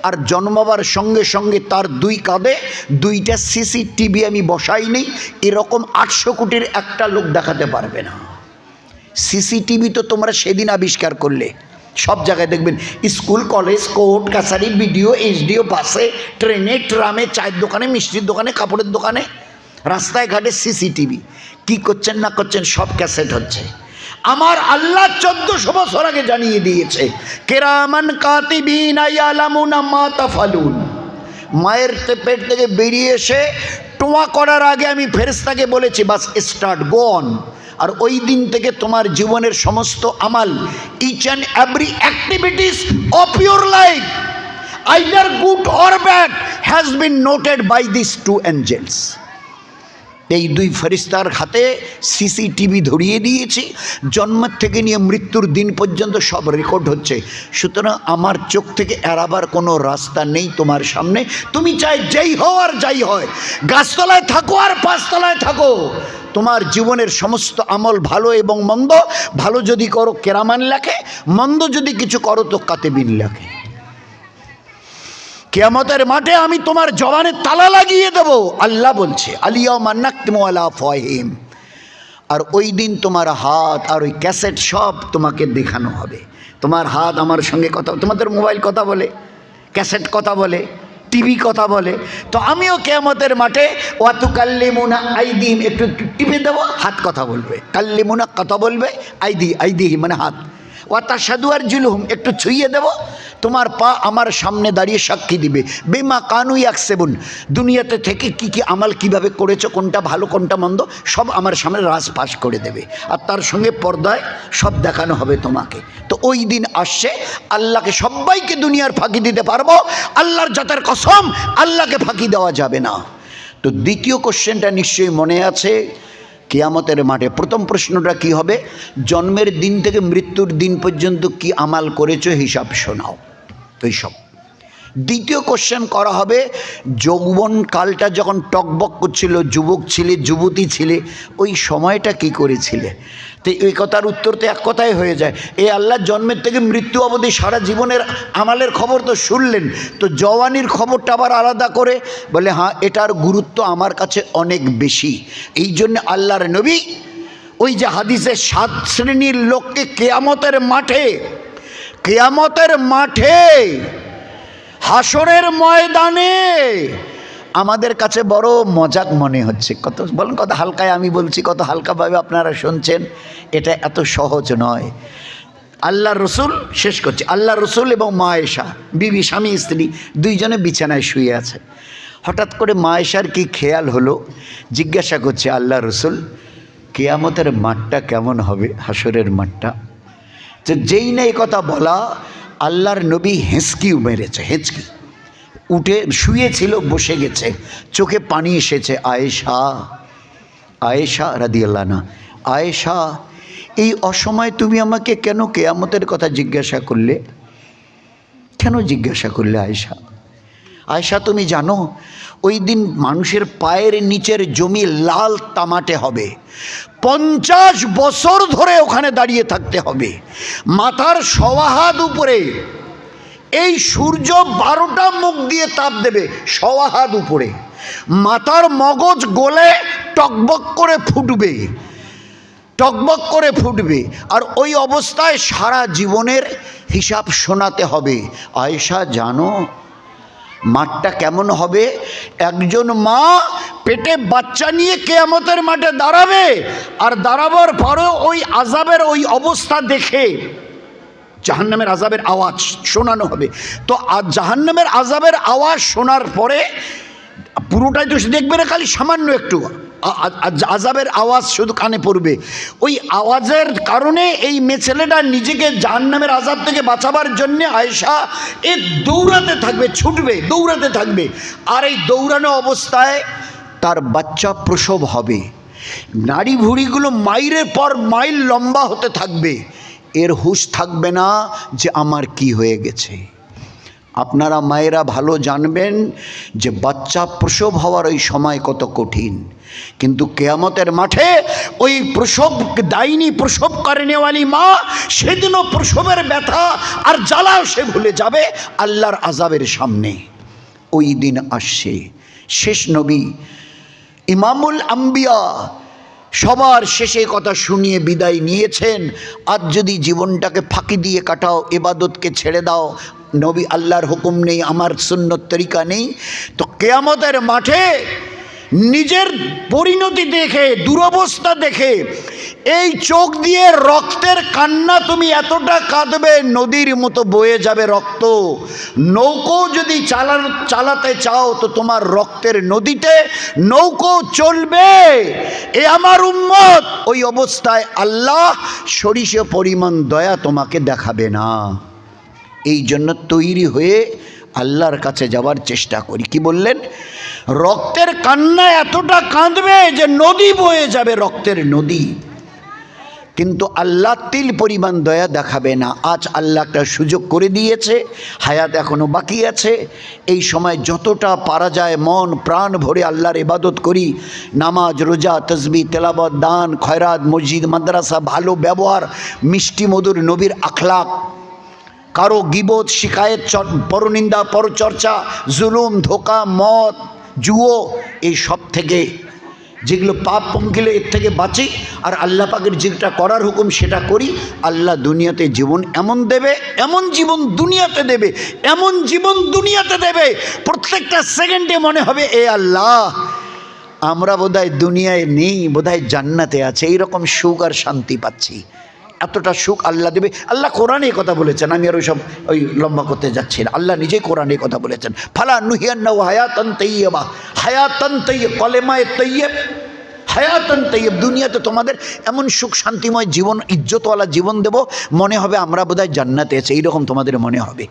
আর জন্মাবার সঙ্গে সঙ্গে তার 2 কাঁধে 2টা সিসিটিভি আমি বসাই নেই, এরকম 800 কোটির একটা লোক দেখাতে পারবে না। সিসিটিভি তো তোমরা সেদিন আবিষ্কার করলে, সব জায়গায় দেখবেন, স্কুল, কলেজ, কোর্ট কাছারি, বিডিও, এসডিও, বাসে, ট্রেনে, ট্রামে, চায়ের দোকানে, মিষ্টির দোকানে, কাপড়ের দোকানে, রাস্তায় ঘাটে সিসিটিভি। কি করছেন না করছেন সব ক্যাসেট হচ্ছে। আমার আল্লাহ 1400 বছর আগে জানিয়ে দিয়েছে, কিরামান কাতিবিনা ইয়ালামুনা মা তাফালুন। মায়ের পেট থেকে বেরিয়ে এসে টোয়া করার আগে আমি ফেরেশতাকে বলেছি, বাস স্টার্ট, গো অন। আর ওই দিন থেকে তোমার জীবনের সমস্ত আমাল, each and every activities of your life, either good or bad, has been noted by this 2 angels. এই 2 ফেরেশতার হাতে সিসিটিভি ধরিয়ে দিয়েছি, জন্মের থেকে নিয়ে মৃত্যুর দিন পর্যন্ত সব রেকর্ড হচ্ছে। সুতরাং আমার চোখ থেকে এড়াবার কোনো রাস্তা নেই তোমার সামনে। তুমি চাই যেই হও আর যাই হয়, গাছতলায় থাকো আর 5 তলায় থাকো, তোমার জীবনের সমস্ত আমল ভালো এবং মন্দ, ভালো যদি করো কেরামান লেখে, মন্দ যদি কিছু করো তো কাতেবিন লেখে। কিয়ামতের মাঠে আমি তোমার জবানে তালা লাগিয়ে দেব, আল্লাহ বলছে, আলিয়াউমা নাকতিমু আলা আফওয়াহিহিম। আর ওই দিন তোমার হাত আর ওই ক্যাসেট সব তোমাকে দেখানো হবে। তোমার হাত আমার সঙ্গে কথা, তোমাদের মোবাইল কথা বলে, ক্যাসেট কথা বলে, টিভি কথা বলে। তো আমিও কিয়ামতের মাঠে ওয়াতু কাল্লিমুনা আইদিহিম, একটু টিপে দেবো, হাত কথা বলবে, কাল্লিমুনা কথা বলবে, আইদিহি মানে হাত, ওয়াতাশহাদু আরজুলুহুম একটু ছুঁয়ে দেব, তোমার পা আমার সামনে দাঁড়িয়ে সাক্ষী দিবে, বিমা কানু ইয়াকসিবুন, দুনিয়াতে থেকে কি কি আমাল কিভাবে করেছো, কোনটা ভালো কোনটা মন্দ, সব আমার সামনে রাজ পাশ করে দেবে। আর তার সঙ্গে পর্দায় সব দেখানো হবে তোমাকে। তো ওই দিন আসছে, আল্লাহকে সবাইকে দুনিয়ার ফাঁকি দিতে পারবো, আল্লাহর জাতের কসম আল্লাহকে ফাঁকি দেওয়া যাবে না। তো দ্বিতীয় কোশ্চেনটা নিশ্চয়ই মনে আছে, কিয়ামতের মাঠে প্রথম প্রশ্নটা কি হবে, জন্মের দিন থেকে মৃত্যুর দিন পর্যন্ত কি আমাল করেছো হিসাব শোনাও, তো এইসব। দ্বিতীয় কোশ্চেন করা হবে, যৌবন কালটা যখন টকবক করছিল, যুবক ছিলে, যুবতী ছিলে, ওই সময়টা কি করেছিলে। তো এই কথার উত্তর তো এক কথাই হয়ে যায়, এই আল্লাহ জন্মের থেকে মৃত্যু অবধি সারা জীবনের আমালের খবর তো শুনলেন, তো জওয়ানির খবরটা আবার আলাদা করে বলে, হ্যাঁ এটার গুরুত্ব আমার কাছে অনেক বেশি। এই জন্য আল্লাহর নবী ওই যে হাদিসে 7 শ্রেণীর লোককে কিয়ামতের মাঠে হাসরের ময়দানে আমাদের কাছে বড় মজাক মনে হচ্ছে। কত বলেন, কত হালকায় আমি বলছি, কত হালকাভাবে আপনারা শুনছেন। এটা এত সহজ নয়। আল্লাহ রসুল, শেষ করছি, আল্লাহ রসুল এবং মা আয়েশা বিবি, স্বামী স্ত্রী দুইজনে বিছানায় শুয়ে আছে। হঠাৎ করে মা আয়েশার কি খেয়াল হলো, জিজ্ঞাসা করছে, আল্লাহ রসুল কিয়ামতের মাঠটা কেমন হবে, হাসরের মাঠটা? তো যেই না এই কথা বলা, আল্লাহর নবী হেঁচকি মেরেছে, হেঁচকি উঠে শুয়েছিল, বসে গেছে, চোখে পানি এসেছে। আয়েশা রাদিয়াল্লাহু আনহা, আয়েশা এই অসময়ে তুমি আমাকে কেন কিয়ামতের কথা জিজ্ঞাসা করলে? কেন জিজ্ঞাসা করলে আয়েশা তুমি জানো ওই দিন মানুষের পায়ের নিচের জমি লাল তামাটে হবে, 50 বছর ধরে ওখানে দাঁড়িয়ে থাকতে হবে, মাথার সওয়া হাত উপরে এই সূর্য 12টা মুখ দিয়ে তাপ দেবে, সওয়া হাত উপরে, মাথার মগজ গলে টকবক করে ফুটবে, আর ওই অবস্থায় সারা জীবনের হিসাব শোনাতে হবে। আয়েশা জানো মাঠটা কেমন হবে? একজন মা পেটে বাচ্চা নিয়ে কিয়ামতের মাঠে দাঁড়াবে, আর দাঁড়াবার পরেও ওই আযাবের ওই অবস্থা দেখে জাহান্নামের আযাবের আওয়াজ শোনানো হবে। তো জাহান্নামের আযাবের আওয়াজ শোনার পরে পুরোটাই তো দেখবে না, খালি সামান্য একটু আযাবের আওয়াজ শুধু কানে পড়বে। ওই আওয়াজের কারণে এই মেয়ে ছেলেটা নিজেকে জাহান্নামের আযাব থেকে বাঁচাবার জন্যে আয়েশা দৌড়াতে থাকবে, দৌড়াতে থাকবে। আর এই দৌড়ানো অবস্থায় তার বাচ্চা প্রসব হবে, নাড়ি ভুঁড়িগুলো মাইলের পর মাইল লম্বা হতে থাকবে, এর হুঁশ থাকবে না যে আমার কি হয়ে গেছে। আপনারা মায়েরা ভালো জানবেন যে বাচ্চা প্রসব হওয়ার ওই সময় কত কঠিন, কিন্তু কিয়ামতের মাঠে ওই দায়িনী প্রসব করেনেওয়ালি মা সেদিনও প্রসবের ব্যথা আর জ্বালাও সে ভুলে যাবে আল্লাহর আযাবের সামনে। ওই দিন আসছে, শেষ নবী ইমামুল আম্বিয়া সবার শেষে কথা শুনিয়ে বিদায় নিয়েছেন। আজ যদি জীবনটাকে ফাঁকি দিয়ে কাটাও, ইবাদতকে ছেড়ে দাও, নবী আল্লাহর হুকুম নেই, আমার সুন্নত তরিকা নেই, তো কিয়ামতের মাঠে নিজের পরিণতি দেখে, দুরবস্থা দেখে এই চোখ দিয়ে রক্তের কান্না তুমি এতটা কাঁদবে নদীর মতো বয়ে যাবে রক্ত। নৌকো যদি চালাতে চাও তো তোমার রক্তের নদীতে নৌকো চলবে। এ আমার উম্মত, ওই অবস্থায় আল্লাহ সরিষা পরিমাণ দয়া তোমাকে দেখাবে না। এই জন্য তৈরি হয়ে আল্লাহর কাছে যাওয়ার চেষ্টা করি। কি বললেন? রক্তের কান্না এতটা কাঁদবে যে নদী বয়ে যাবে, রক্তের নদী, কিন্তু আল্লাহ তিল পরিমাণ দয়া দেখাবে না। আজ আল্লাহ একটা সুযোগ করে দিয়েছে, হায়াত এখনো বাকি আছে। এই সময় যতটা পারা যায় মন প্রাণ ভরে আল্লাহর ইবাদত করি, নামাজ, রোজা, তসবিহ, তেলাওয়াত, দান, খয়রাত, মসজিদ, মাদ্রাসা, ভালো ব্যবহার, মিষ্টি মধুর নবীর আখলাক, কারো গিবত, শিকায়েত, পরনিন্দা, পরচর্চা, জুলুম, ধোঁকা, মদ, জুয়ো, এই সব থেকে যেগুলো পাপ পঙ্কিলে এর থেকে বাঁচি, আর আল্লাহ পাকের যেটা করার হুকুম সেটা করি। আল্লাহ দুনিয়াতে জীবন এমন দেবে, এমন জীবন দুনিয়াতে দেবে, এমন জীবন দুনিয়াতে দেবে, প্রত্যেকটা সেকেন্ডে মনে হবে এ আল্লাহ আমরা বোধহয় দুনিয়ায় নেই, বোধহয় জান্নাতে আছে, এইরকম সুখ আর শান্তি পাচ্ছি। এতটা সুখ আল্লাহ দেবে। আল্লাহ কোরআনে কথা বলেছেন, আমি আর ওই লম্বা করতে যাচ্ছি না। আল্লাহ নিজেই কোরআনে কথা বলেছেন, ফালা নুহিয়ান্নাহু হায়াতান তাইয়্যিবা, হায়াতান তাইয়্যিব, কলেমায়ে তাইয়্যিব, হায়াতান তাইয়্যিব। দুনিয়াতে তোমাদের এমন সুখ শান্তিময় জীবন, ইজ্জতওয়ালা জীবন দেব, মনে হবে আমরা বোধহয় জান্নাতে আছে, এইরকম তোমাদের মনে হবে।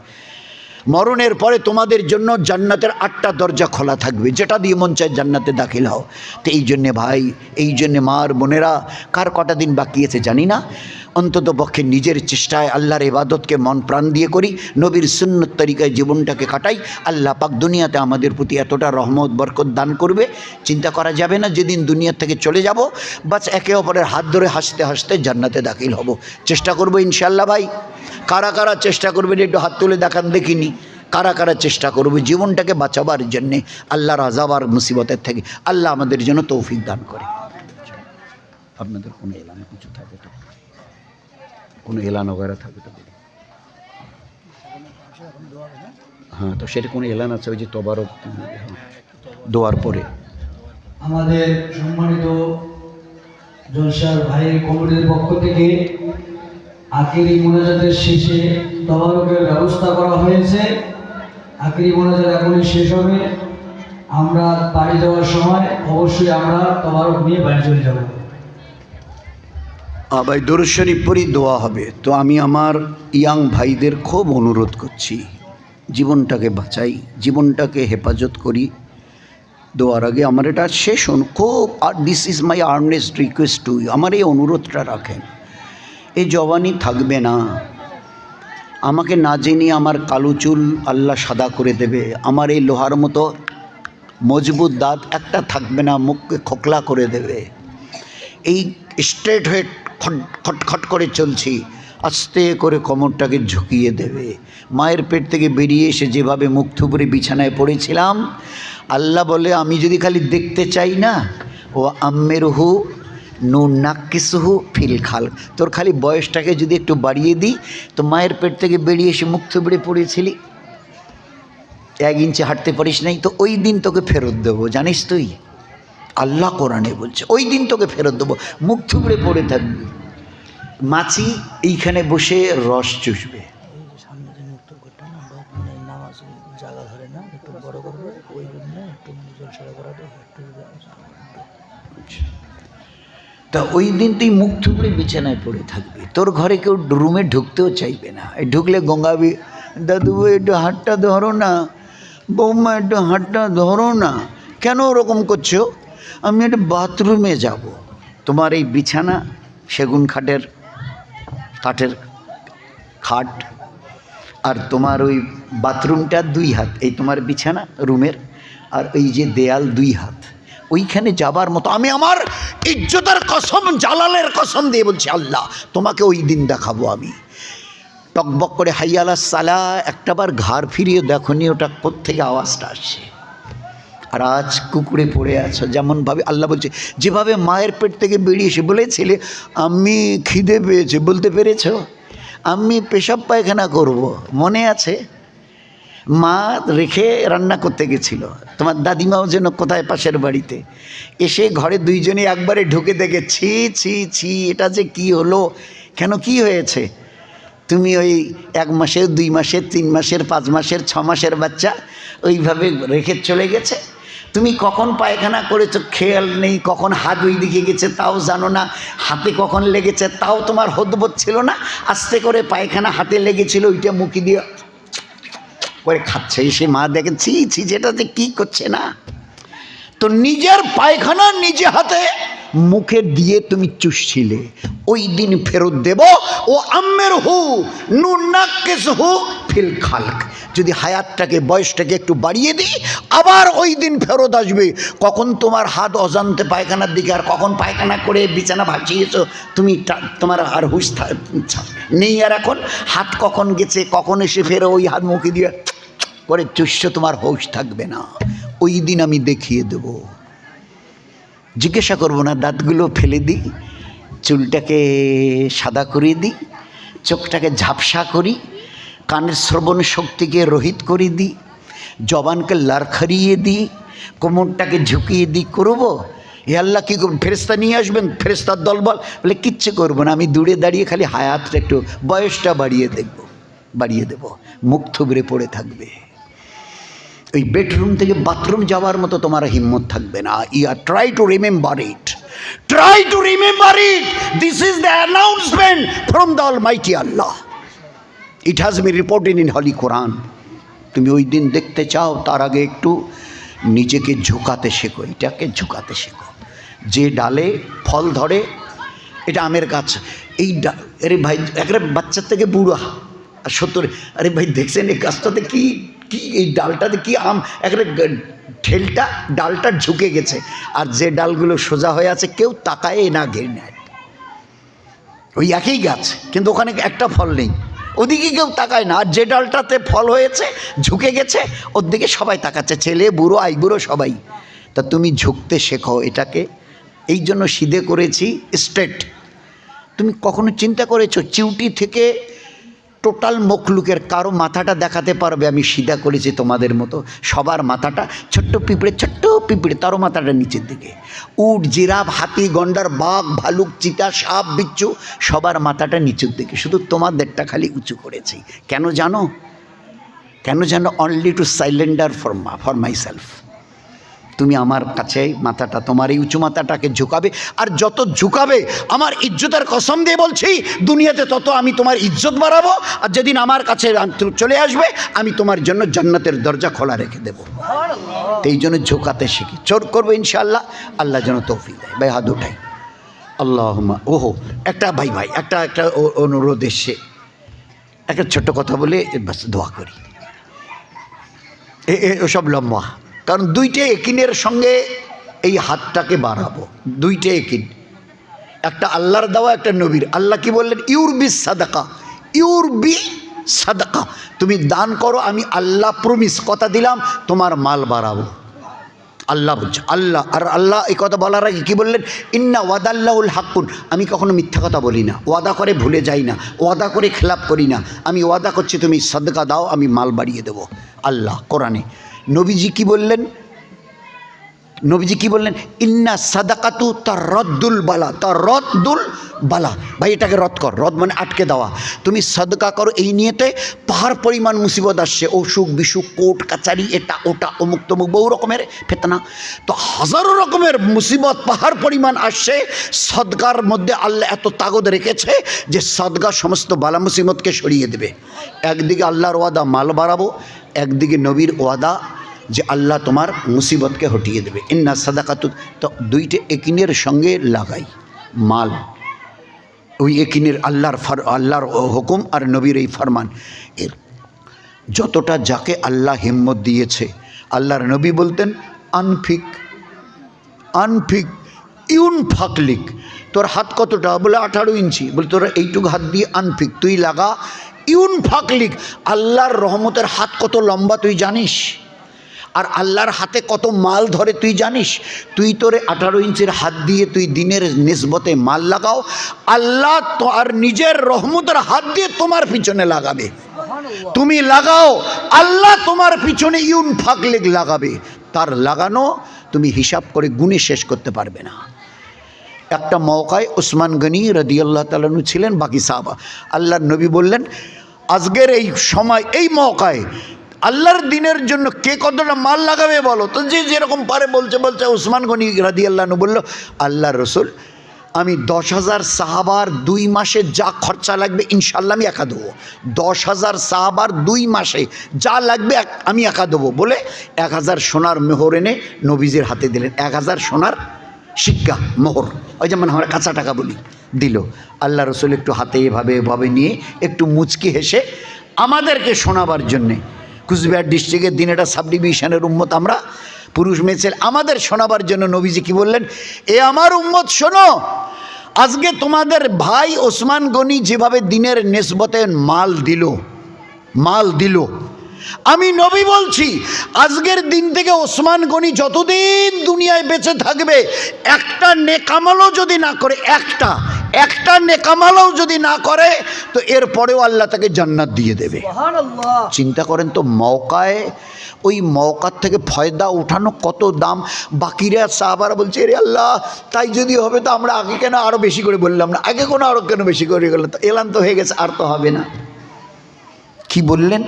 মরণের পরে তোমাদের জন্য জান্নাতের 8টা দরজা খোলা থাকবে, যেটা দিয়ে মন চায় জান্নাতে দাখিল হও। তো এই জন্যে ভাই, এই জন্যে মার বোনেরা, কার কটা দিন বাকি আছে জানি না, অন্তত পক্ষে নিজের চেষ্টায় আল্লাহর ইবাদতকে মন প্রাণ দিয়ে করি, নবীর সুন্নত তরিকায় জীবনটাকে কাটাই। আল্লাহ পাক দুনিয়াতে আমাদের প্রতি এতটা রহমত বরকত দান করবে, চিন্তা করা যাবে না। যেদিন দুনিয়া থেকে চলে যাব, বাস একে অপরের হাত ধরে হাসতে হাসতে জান্নাতে দাখিল হব। চেষ্টা করবো ইনশাআল্লাহ ভাই। কারা কারা চেষ্টা করবেন একটু হাত তুলে দেখান দেখিনি। কারা কারা চেষ্টা করবে জীবনটাকে বাঁচাবার জন্যে আল্লাহর আযাব আর মুসিবতের থেকে? আল্লাহ আমাদের জন্য তৌফিক দান করে। আপনাদের কোনো এলানো কিছু থাকে তো, কোনো এলান वगैरह থাকে তো বলুন। হ্যাঁ, তো সেটা কোনো এলান আছে ওই যে তবারক দোয়ার পরে? আমাদের সম্মানিত জলসার ভাইয়ের কমিটির পক্ষ থেকে আখেরি মোনাজাতের শেষে তবারকের ব্যবস্থা করা হয়েছে। আখেরি মোনাজাত এখনই শেষ হবে। আমরা বাড়ি যাওয়ার সময় অবশ্যই আমরা তবারক নিয়ে বাড়ি চলে যাব। ভাই দরুদ শরীফ পড়ি দোয়া হবে। তো আমি আমার ইয়াং ভাইদের খুব অনুরোধ করছি, জীবনটাকে বাঁচাই, জীবনটাকে হেফাজত করি। দোয়ার আগে আমার এটা শেষ খুব, আর this is my earnest request to you, আমার এই অনুরোধটা রাখেন। এই জওয়ানি থাকবে না, আমাকে না জেনে আমার কালো চুল আল্লাহ সাদা করে দেবে, আমার এই লোহার মতো মজবুত দাঁত একটা থাকবে না, মুখকে খোকলা করে দেবে। এই স্ট্রেট হয়ে খটখট করে চলছি, আস্তে করে কোমরটাকে ঝুঁকিয়ে দেবে। মায়ের পেট থেকে বেরিয়ে এসে যেভাবে মুখ থুবড়ে বিছানায় পড়েছিলাম, আল্লাহ বলে আমি যদি খালি দেখতে চাই না, ও আম্মেরহু নু নাক্কিসহু ফিল খাল, তোর খালি বয়সটাকে যদি একটু বাড়িয়ে দিই, তো মায়ের পেট থেকে বেরিয়ে এসে মুখ থুবড়ে পড়েছিলি, 1 ইঞ্চি হাঁটতে পারিস নাই, তো ওই দিন তোকে ফেরত দেবো, জানিস তুই? আল্লাহ কোরআনে বলছে ওই দিন তোকে ফেরত দেবো। মুখ থুবড়ে পড়ে থাকবি, মাছি এইখানে বসে রস চুষবে। সামনে যে মুক্ত করতে না নামাজ জায়গা ধরে না, একটু বড় করবে, ওই জন্য একটু জলসারা করাটা একটু। তা ওই দিন তুই মুখ থুবড়ে বিছানায় পড়ে থাকবি, তোর ঘরে কেউ রুমে ঢুকতেও চাইবে না। ঢুকলে গঙ্গাবি, দাদু একটু হাতটা ধরো না, বৌমা একটু হাতটা ধরো না, কেন ওরকম করছো? আমি একটা বাথরুমে যাব। তোমার এই বিছানা সেগুন কাঠের খাট, আর তোমার ওই বাথরুমটা 2 হাত, এই তোমার বিছানা রুমের, আর এই যে দেয়াল 2 হাত, ওইখানে যাবার মতো আমি আমার ইজ্জতের কসম, জালালের কসম দিয়ে বলছি, আল্লাহ তোমাকে ওই দিন দেখাবো। আমি টকবক করে হাইয়ালা সালা একটাবার ঘাড় ফিরিয়ে দেখনি ওটা কোত্থেকে আওয়াজটা আসছে। আর আজ কুকুরে পড়ে আছো, যেমনভাবে আল্লাহ বলছে, যেভাবে মায়ের পেট থেকে বেরিয়ে এসে বলেছিলে আমি খিদে পেয়েছে, বলতে পেরেছ? আমি পেশাব পায়খানা করব, মনে আছে? মা রেখে রান্না করতে গেছিল, তোমার দাদিমাও যেন কোথায় পাশের বাড়িতে, এসে ঘরে 2 জনে একবারে ঢুকে দেখে ছি ছি ছি, এটা যে কি হলো, কেন কি হয়েছে? তুমি ওই 1 মাসের 2 মাসের 3 মাসের 5 মাসের 6 মাসের বাচ্চা ওইভাবে রেখে চলে গেছে, তুমি কখন পায়খানা করেছো খেয়াল নেই, কখন হাত ওই দিকে গেছে তাও জানো না, হাতে কখন লেগেছে তাও তোমার হদবোধ ছিল না, আস্তে করে পায়খানা হাতে লেগেছিল, ওইটা মুখে দিয়ে করে খাচ্ছে, এসে মা দেখে ছি ছি যেটাতে কি করছে না। তো নিজের পায়খানা নিজে হাতে মুখে দিয়ে তুমি চুষছিলে, ওই দিন ফেরত দেব। ও আম্মের হু নু নাক্কিস হু ফিল খালক, যদি হায়াতটাকে বয়সটাকে একটু বাড়িয়ে দিই, আবার ওই দিন ফেরত আসবে। কখন তোমার হাত অজান্তে পায়খানার দিকে, আর কখন পায়খানা করে বিছানা ভাসিয়েছো তুমি, তোমার আর হুঁশ নেই। আর এখন হাত কখন গেছে, কখন এসে ফেরো ওই হাত মুখে দিয়ে করে চুষছো, তোমার হুঁশ থাকবে না। ওই দিন আমি দেখিয়ে দেব, জিজ্ঞাসা করবো না, দাঁতগুলো ফেলে দিই, চুলটাকে সাদা করে দিই, চোখটাকে ঝাপসা করি, কানের শ্রবণ শক্তিকে রহিত করে দিই, জবানকে লাড়খাড়িয়ে দিই, কোমরটাকে ঝুঁকিয়ে দিই, করবো? এ আল্লাহ কী করবেন? ফেরেস্তা নিয়ে আসবেন, ফেরেস্তার দলবল, বলে কিচ্ছু করবো না, আমি দূরে দাঁড়িয়ে খালি হায়াতটা একটু বয়সটা বাড়িয়ে দেব, মুখ থুবড়ে পড়ে থাকবে। ওই বেডরুম থেকে বাথরুম যাওয়ার মতো তোমার হিম্মত থাকবে না। Try to remember it, try to remember it, this is the announcement from the almighty Allah, it has been reported in holy Quran. তুমি ওই দিন দেখতে চাও, তার আগে একটু নিজেকে ঝুঁকাতে শেখো, এটাকে ঝুঁকাতে শেখো। যে ডালে ফল ধরে, এটা আমের গাছ, এই আরে ভাই একেবারে বাচ্চার থেকে বুড়ো আর 70, আরে ভাই দেখছেন এই গাছটাতে কি কি এই ডালটাতে কি আম, একেবারে ঠেলটা ডালটা ঝুঁকে গেছে, আর যে ডালগুলো সোজা হয়ে আছে কেউ তাকায় না, ঘেরে নেয়, ওই একই গাছ কিন্তু ওখানে একটা ফল নেই, ওদিকে কেউ তাকায় না। আর যে ডালটাতে ফল হয়েছে ঝুঁকে গেছে, ওর দিকে সবাই তাকাচ্ছে, ছেলে বুড়ো আইবুড়ো সবাই। তা তুমি ঝুঁকতে শেখো, এটাকে এই জন্য সিধে করেছি স্ট্রেট। তুমি কখনো চিন্তা করেছো চিউটি থেকে টোটাল মখলুকের কারো মাথাটা দেখাতে পারবে আমি সিধা করেছি তোমাদের মতো? সবার মাথাটা ছোট্ট পিঁপড়ে তারও মাথাটা নিচের দিকে। উট, জিরাফ, হাতি, গন্ডার, বাঘ, ভালুক, চিতা, সাপ, বিচ্ছু সবার মাথাটা নিচের দিকে, শুধু তোমাদেরটা খালি উঁচু করেছি। কেন জানো? Only to surrender for myself. তুমি আমার কাছে মাথাটা, তোমার এই উঁচু মাথাটাকে ঝুঁকাবে, আর যত ঝুঁকাবে আমার ইজ্জতের কসম দিয়ে বলছি দুনিয়াতে তত আমি তোমার ইজ্জত বাড়াবো, আর যেদিন আমার কাছে চলে আসবে আমি তোমার জন্য জান্নাতের দরজা খোলা রেখে দেবো। এই জন্য ঝুঁকাতে শিখি, চোর করবো ইনশাআল্লাহ, আল্লাহ যেন তৌফিক দেয়। ভাই হাত উঠাই। আল্লাহুম্মা। ওহো, একটা একটা অনুরোধ এসে একটা ছোট্ট কথা বলে বাস দোয়া করি। ওসব লম্বা, কারণ দুইটা একিনের সঙ্গে এই হাতটাকে বাড়াবো। দুইটা একিন, একটা আল্লাহর দেওয়া, একটা নবীর। আল্লাহ কি বললেন? ইউরবি সাদাকা, তুমি দান করো, আমি আল্লাহ প্রমিস, কথা দিলাম তোমার মাল বাড়াবো। আল্লাহ বলছে, আল্লাহ। আর আল্লাহ এই কথা বলার আগে কি বললেন? ইন্না ওয়াদাল্লাহুল হাক্কুন, আমি কখনো মিথ্যা কথা বলি না, ওয়াদা করে ভুলে যাই না, ওয়াদা করে খেলাপ করি না। আমি ওয়াদা করছি তুমি সাদকা দাও, আমি মাল বাড়িয়ে দেবো। আল্লাহ কোরআনে। নবীজি কি বললেন? ইন্না সাদাকাতু তারদ্দুল বালা। ভাই এটাকে রদ কর, রদ মানে আটকে দেওয়া। তুমি সাদকা করো এই নিয়েতে, পাহাড় পরিমাণ মুসিবত আসছে, অসুখ বিসুখ, কোর্ট কাচারি, এটা ওটা, অমুক তমুক, বহু রকমের ফেতনা, তো হাজারো রকমের মুসিবত পাহাড় পরিমাণ আসছে। সদকার মধ্যে আল্লাহ এত তাগদ রেখেছে যে সদকা সমস্ত বালা মুসিবতকে সরিয়ে দেবে। একদিকে আল্লাহর ওয়াদা মাল বাড়াবো, একদিকে নবীর ওয়াদা যে আল্লাহ তোমার মুসিবতকে হটিয়ে দেবে। ইন্না সাদাকাতু, তো দুইটা একিনের সঙ্গে লাগাই মাল। ওই একিনের আল্লাহর হুকুম আর নবীর এই ফরমান, এর যতটা যাকে আল্লাহ হিম্মত দিয়েছে, আল্লাহর নবী বলতেন আনফিক ইউন ফাকলিক। তোর হাত কতটা? বলে 18 ইঞ্চি। বলে তোরা এইটুকু হাত দিয়ে আনফিক, তুই লাগা। ইউন ফাকলিক, আল্লাহর রহমতের হাত কত লম্বা তুই জানিস? আর আল্লাহর হাতে কত মাল ধরে তুই জানিস? তুই তোরে 18 ইঞ্চির হাত দিয়ে তুই দিনের নিসবতে মাল লাগাও, আল্লাহ তো আর নিজের রহমতের হাত দিয়ে তোমার পিছনে লাগাবে। তুমি লাগাও, আল্লাহ তোমার পিছনে ইউন ফাকলিক লাগাবে। তার লাগানো তুমি হিসাব করে গুণে শেষ করতে পারবে না। একটা মওকায় ওসমান গনি রাদিয়াল্লাহু তাআলা আনহু ছিলেন, বাকি সাহাবা। আল্লাহর নবী বললেন আজকের এই সময়, এই মওকায় আল্লাহর দিনের জন্য কে কতটা মাল লাগাবে বলো? তো যে যেরকম পারে বলছে ওসমান গনি রাদিয়াল্লাহু আনহু বলল, আল্লাহর রসুল আমি 10,000 সাহাবার 2 মাসে যা খরচা লাগবে ইনশাল্লাহ আমি একা দেবো। 10,000 সাহাবার 2 মাসে যা লাগবে আমি একা দেবো বলে 1000 সোনার মোহর এনে নবীজির হাতে দিলেন। 1000 সোনার সিক্কা, মোহর, ওই যেমন আমরা কাঁচা টাকা বলি, দিল। আল্লাহ রসুল একটু হাতে এভাবে নিয়ে একটু মুচকি হেসে আমাদেরকে শোনাবার জন্যে, কুচবিহার ডিস্ট্রিক্টের দিনেটা সাব ডিভিশনের উম্মত আমরা, পুরুষ মেয়ে ছেলে, আমাদের শোনাবার জন্য নবীজি কি বললেন? এ আমার উম্মত শোনো, আজকে তোমাদের ভাই ওসমান গনি যেভাবে দিনের নিসবতে মাল দিল, আমি নবী বলছি আজকের দিন থেকে ওসমান গনি যতদিন দুনিয়ায় বেঁচে থাকবে, একটা নেকামালও যদি না করে, একটা নেকামালও যদি না করে, তো এরপরেও আল্লাহ তাকে জান্নাত দিয়ে দেবে। চিন্তা করেন তো, মওকায়, ওই মওকার থেকে ফয়দা উঠানো কত দাম। বাকিরা সাহাবারা বলছে রে আল্লাহ, তাই যদি হবে তো আমরা আগে কেন আরো বেশি করে বললাম না, আগে কোনো আরো কেন বেশি করে গেল, এলান তো হয়ে গেছে, আর তো হবে না। কি বললেন?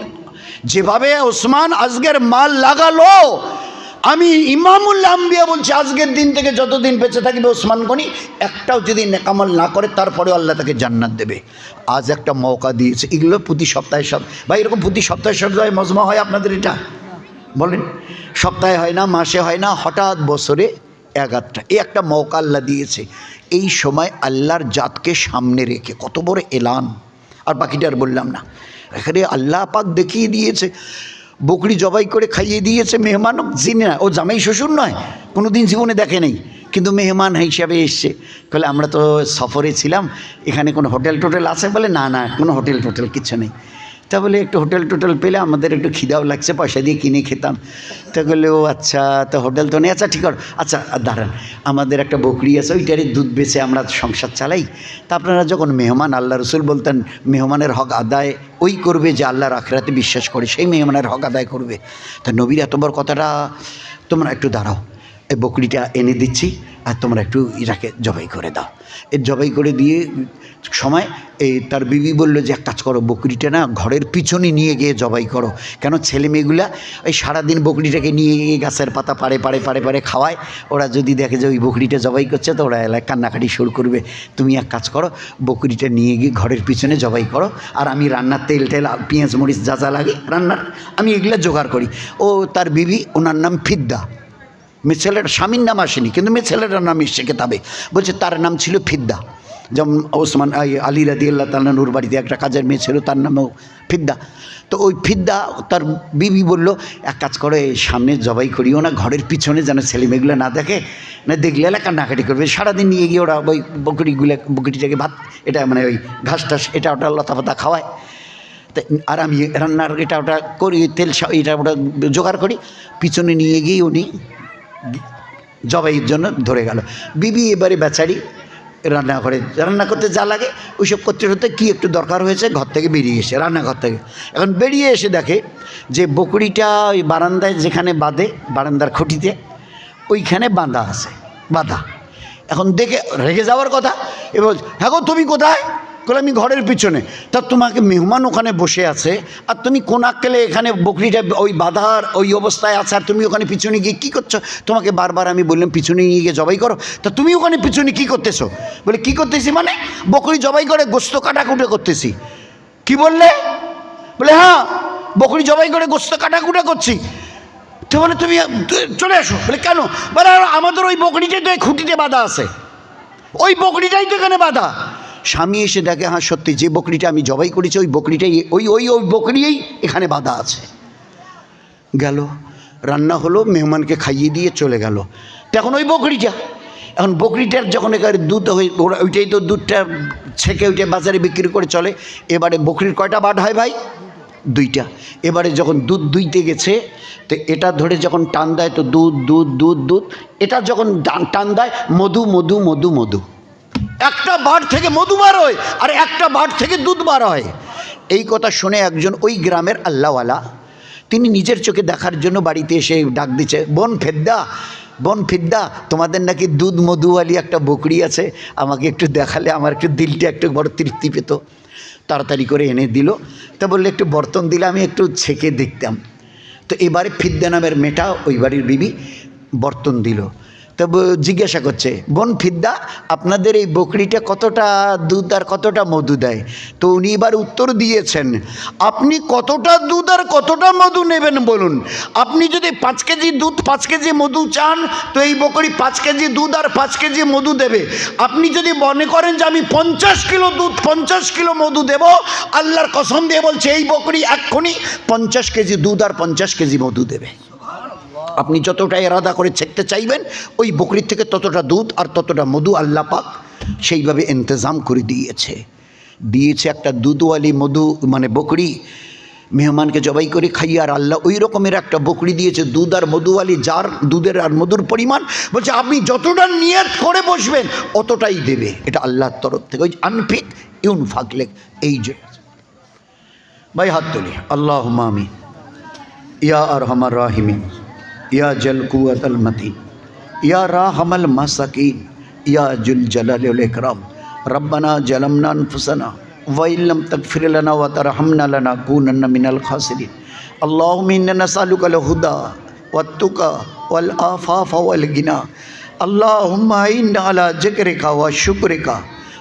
যেভাবে ওসমান আজকের মাল লাগালো, আমি ইমামুল আম্বিয়া বলছি আজকের দিন থেকে যতদিন বেঁচে থাকবে ওসমান গনি একটাও যদি নেকামাল না করে, তারপরেও আল্লাহ তাকে জান্নাত দেবে। আজ একটা মওকা দিয়েছে। এগুলো প্রতি সপ্তাহে ভাই এরকম প্রতি সপ্তাহে মজমা হয় আপনাদের? এটা বলেন, সপ্তাহে হয় না, মাসে হয় না, হঠাৎ বছরে 11টা। এই একটা মওকা আল্লাহ দিয়েছে। এই সময় আল্লাহর জাতকে সামনে রেখে কত বড় এলান। আর বাকিটা আর বললাম না। এখানে আল্লাহ পাক দেখিয়ে দিয়েছে, বকরি জবাই করে খাইয়ে দিয়েছে। মেহমানও চিনি না, ও জামাই শ্বশুর নয়, কোনো দিন জীবনে দেখে নেই, কিন্তু মেহমান হিসাবে এসছে। বলে আমরা তো সফরে ছিলাম, এখানে কোনো হোটেল টোটেল আছে? বলে না, কোনো হোটেল টোটেল কিছু নেই। তা বলে একটু হোটেল টোটেল পেলে আমাদের একটু খিদাও লাগছে, পয়সা দিয়ে কিনে খেতাম। তা বললে ও আচ্ছা, তো হোটেল তো নেই, আচ্ছা ঠিক আছে, আচ্ছা দাঁড়ান, আমাদের একটা বকরি আছে, ওইটারই দুধ বেচে আমরা সংসার চালাই। তা আপনারা যখন মেহমান, আল্লাহ রসুল বলতেন মেহমানের হক আদায় ওই করবে যে আল্লাহর আখিরাতে বিশ্বাস করে, সেই মেহমানের হক আদায় করবে। তা নবীর এত বড় কথাটা, তোমরা একটু দাঁড়াও, এই বকরিটা এনে দিচ্ছি আর তোমরা একটু এটাকে জবাই করে দাও। এর জবাই করে দিয়ে সময় এই তার বিবি বলল যে এক কাজ করো, বকরিটা না ঘরের পিছনে নিয়ে গিয়ে জবাই করো, কেন ছেলে মেয়েগুলা ওই সারাদিন বকরিটাকে নিয়ে গিয়ে গাছের পাতা পাড়ে পাড়ে পাড়ে পাড়ে খাওয়ায়, ওরা যদি দেখে যে ওই বকরিটা জবাই করছে তো ওরা এলাকায় কান্নাকাটি শুরু করবে। তুমি এক কাজ করো, বকরিটা নিয়ে গিয়ে ঘরের পিছনে জবাই করো, আর আমি রান্নার তেল টেল পেঁয়াজ মরিচ যা যা লাগে রান্নার আমি এগুলো জোগাড় করি। ও তার বিবি, ওনার নাম ফিদ্দা, মেয়ে ছেলের স্বামীর নাম আসেনি কিন্তু মেয়ে ছেলেটার নাম এসছে কেতাবে, বলছে তার নাম ছিল ফিদ্দা। যেমন ওসমান আলী রাদিয়াল্লাহু তাআলা নূর বাড়িতে একটা কাজের মেয়ে ছিল, তার নামও ফিদ্দা। তো ওই ফিদ্দা তার বিবি বলল এক কাজ করে, সামনে জবাই করিও না, ঘরের পিছনে যেন ছেলে মেয়েগুলো না দেখে, না দেখলে এলাকা কান্নাকাটি করবে। সারাদিন নিয়ে গিয়ে ওরা ওই বকরিটাকে ভাত, এটা মানে ওই ঘাস টাস এটা ওটা লতা পাতা খাওয়ায়। আর আমি রান্নার এটা ওটা করি, তেল এটা ওটা জোগাড় করি, পিছনে নিয়ে গিয়ে উনি জবাইয়ের জন্য ধরে গেল। বিবি এবারে বেচারি রান্না করতে যা লাগে ওইসব করতে করতে কী একটু দরকার হয়েছে, ঘর থেকে বেরিয়ে এসে, রান্নাঘর থেকে এখন বেরিয়ে এসে দেখে যে বকরিটা ওই বারান্দায় যেখানে বাঁধে, বারান্দার খুঁটিতে ওইখানে বাঁধা আছে, বাঁধা। এখন দেখে রেগে যাওয়ার কথা, এবার হ্যাঁ গো তুমি কোথায়? বলে আমি ঘরের পিছনে। তা তোমাকে মেহমান ওখানে বসে আছে আর তুমি কোন আক্কেলে এখানে বকরিটা ওই বাঁধার ওই অবস্থায় আছে, আর তুমি ওখানে পিছনে গিয়ে কী করছো? তোমাকে বারবার আমি বললাম পিছনে নিয়ে গিয়ে জবাই করো, তা তুমি ওখানে পিছনে কী করতেছো? বলে কী করতেছি মানে? বকরি জবাই করে গোস্ত কাটাকুটা করতেছি। কি বললে? বলে হ্যাঁ, বকরি জবাই করে গোস্ত কাটাকুটা করছি। তো বলে তুমি চলে আসো। বলে কেন? বলে আমাদের ওই বকরিটাই তো এই খুঁটিতে বাঁধা আছে, ওই বকরিটাই তো এখানে বাঁধা। স্বামী এসে দেখে হ্যাঁ সত্যি, যে বকরিটা আমি জবাই করেছি ওই বকরিটাই ওই ওই ওই বকরিই এখানে বাঁধা আছে। গেল, রান্না হলো, মেহমানকে খাইয়ে দিয়ে চলে গেল। তো এখন ওই বকরিটা, এখন বকরিটার যখন এখানে দুধ হয়ে ওইটাই তো দুধটা ছেঁকে ওইটা বাজারে বিক্রি করে চলে। এবারে বকরির কয়টা বাট হয় ভাই? 2টা। এবারে যখন দুধ দুইতে গেছে তো এটা ধরে যখন টান দেয় তো দুধ দুধ দুধ দুধ, এটা যখন টান দেয় মধু মধু মধু মধু, একটা বাট থেকে মধু বার হয় আর একটা বাট থেকে দুধ বার হয়। এই কথা শুনে একজন ওই গ্রামের আল্লাহওয়ালা, তিনি নিজের চোখে দেখার জন্য বাড়িতে এসে ডাক দিচ্ছে, বোন ফেদ্দা, বোন ফিদ্দা, তোমাদের নাকি দুধ মধুওয়ালি একটা বকরি আছে, আমাকে একটু দেখালে আমার একটু দিলটা একটু বড় তৃপ্তি পেত। তাড়াতাড়ি করে এনে দিল। তা বললে একটু বর্তন দিলে আমি একটু ছেঁকে দেখতাম। তো এবারে ফিদ্দা নামের মেয়েটা ওই বাড়ির বিবি বর্তন দিল। তো জিজ্ঞাসা করছে, বোন ফিদ্দা, আপনাদের এই বকরিটা কতটা দুধ আর কতটা মধু দেয়? তো উনি এবার উত্তর দিয়েছেন, আপনি কতটা দুধ আর কতটা মধু নেবেন বলুন। আপনি যদি 5 কেজি দুধ 5 কেজি মধু চান তো এই বকরি 5 কেজি দুধ আর 5 কেজি মধু দেবে। আপনি যদি মনে করেন যে আমি 50 কিলো দুধ 50 কিলো মধু দেব, আল্লাহর কসম দিয়ে বলছে এই বকরি এক্ষুনি 50 কেজি দুধ আর 50 কেজি মধু দেবে। আপনি যতটা এরাদা করে ছেঁকতে চাইবেন ওই বকরির থেকে ততটা দুধ আর ততটা মধু আল্লাহ পাক সেইভাবে ইন্তজাম করে দিয়েছে একটা দুধওয়ালি মধু মানে বকরি মেহমানকে জবাই করে খাইয়ে, আর আল্লাহ ওই রকমের একটা বকরি দিয়েছে দুধ আর মধুওয়ালি, যার দুধের আর মধুর পরিমাণ বলছে আপনি যতটা নিয়ত করে বসবেন অতটাই দেবে। এটা আল্লাহর তরফ থেকে, ওই আনফিক ইউন ফাকলেক। এই যে ভাই হাত তুলি, আল্লাহুম্মা আমিন ইয়া আরহামার রাহিমিন या जल कुव्वतल मतीन या राहमल मसाकीन या जुल जलाल वल इकराम रब्बना जलमना अनफुसना व इल्लम तगफिर लना व तरहमना लनकूनन्ना मिनल खासिरीन अल्लाहुम्मा इन्ना नसअलुका अल हुदा वत्तुका वल आफाफ वल गिना अल्लाहुम्मा इन्ना अला जिक्रिका व शुक्रिका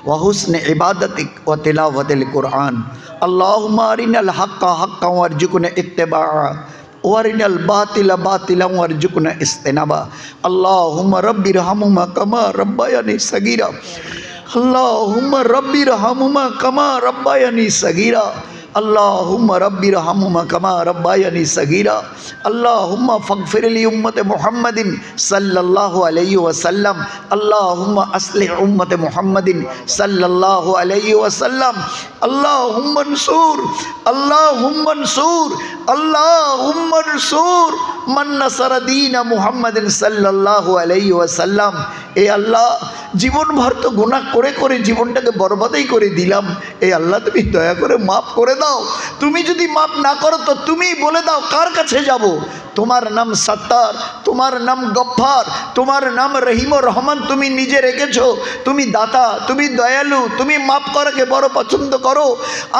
व हुस्न इबादतिक व तिलावतिल कुरान अल्लाहुम्मा अरिनल हक्का हक्का वरजुकना इत्तिबा वारिनल बातिला बातिला वरजुकना इस्तिनाबा अल्लाहुम्मा रब्बिरहमुमा कमा रब्बायानी सगीरा अल्लाहुम्मा रब्बिरहमुमा कमा रब्बायानी सगीरा अल्लाहुम्मा रब्बिरहमुमा कमा रब्बायानी सगीरा अल्लाहुम्मा फगफिर ली उम्मत मुहम्मदिन सल्लल्लाहु अलैहि वसल्लम अल्लाहुम्मा अस्लिह उम्मत मुहम्मदिन सल्लल्लाहु अलैहि वसल्लम আল্লাহুম্মা নসুর, আল্লাহুম্মা নসুর, আল্লাহুম্মা নসুর মান নাসারা দীন মুহাম্মাদিন সাল্লাল্লাহু আলাইহি ওয়াসাল্লাম। এ আল্লাহ, জীবনভর তো গুনাহ করে করে জীবনটাকে বরবাদই করে দিলাম। এ আল্লাহ, তুমি দয়া করে মাফ করে দাও। তুমি যদি মাফ না করো তো তুমি বলে দাও কার কাছে যাব? তোমার নাম সত্তার, তোমার নাম গফফার, তোমার নাম রহিম ও রহমান তুমি নিজে রেখেছো। তুমি দাতা, তুমি দয়ালু, তুমি মাফ করাকে বড় পছন্দ করো।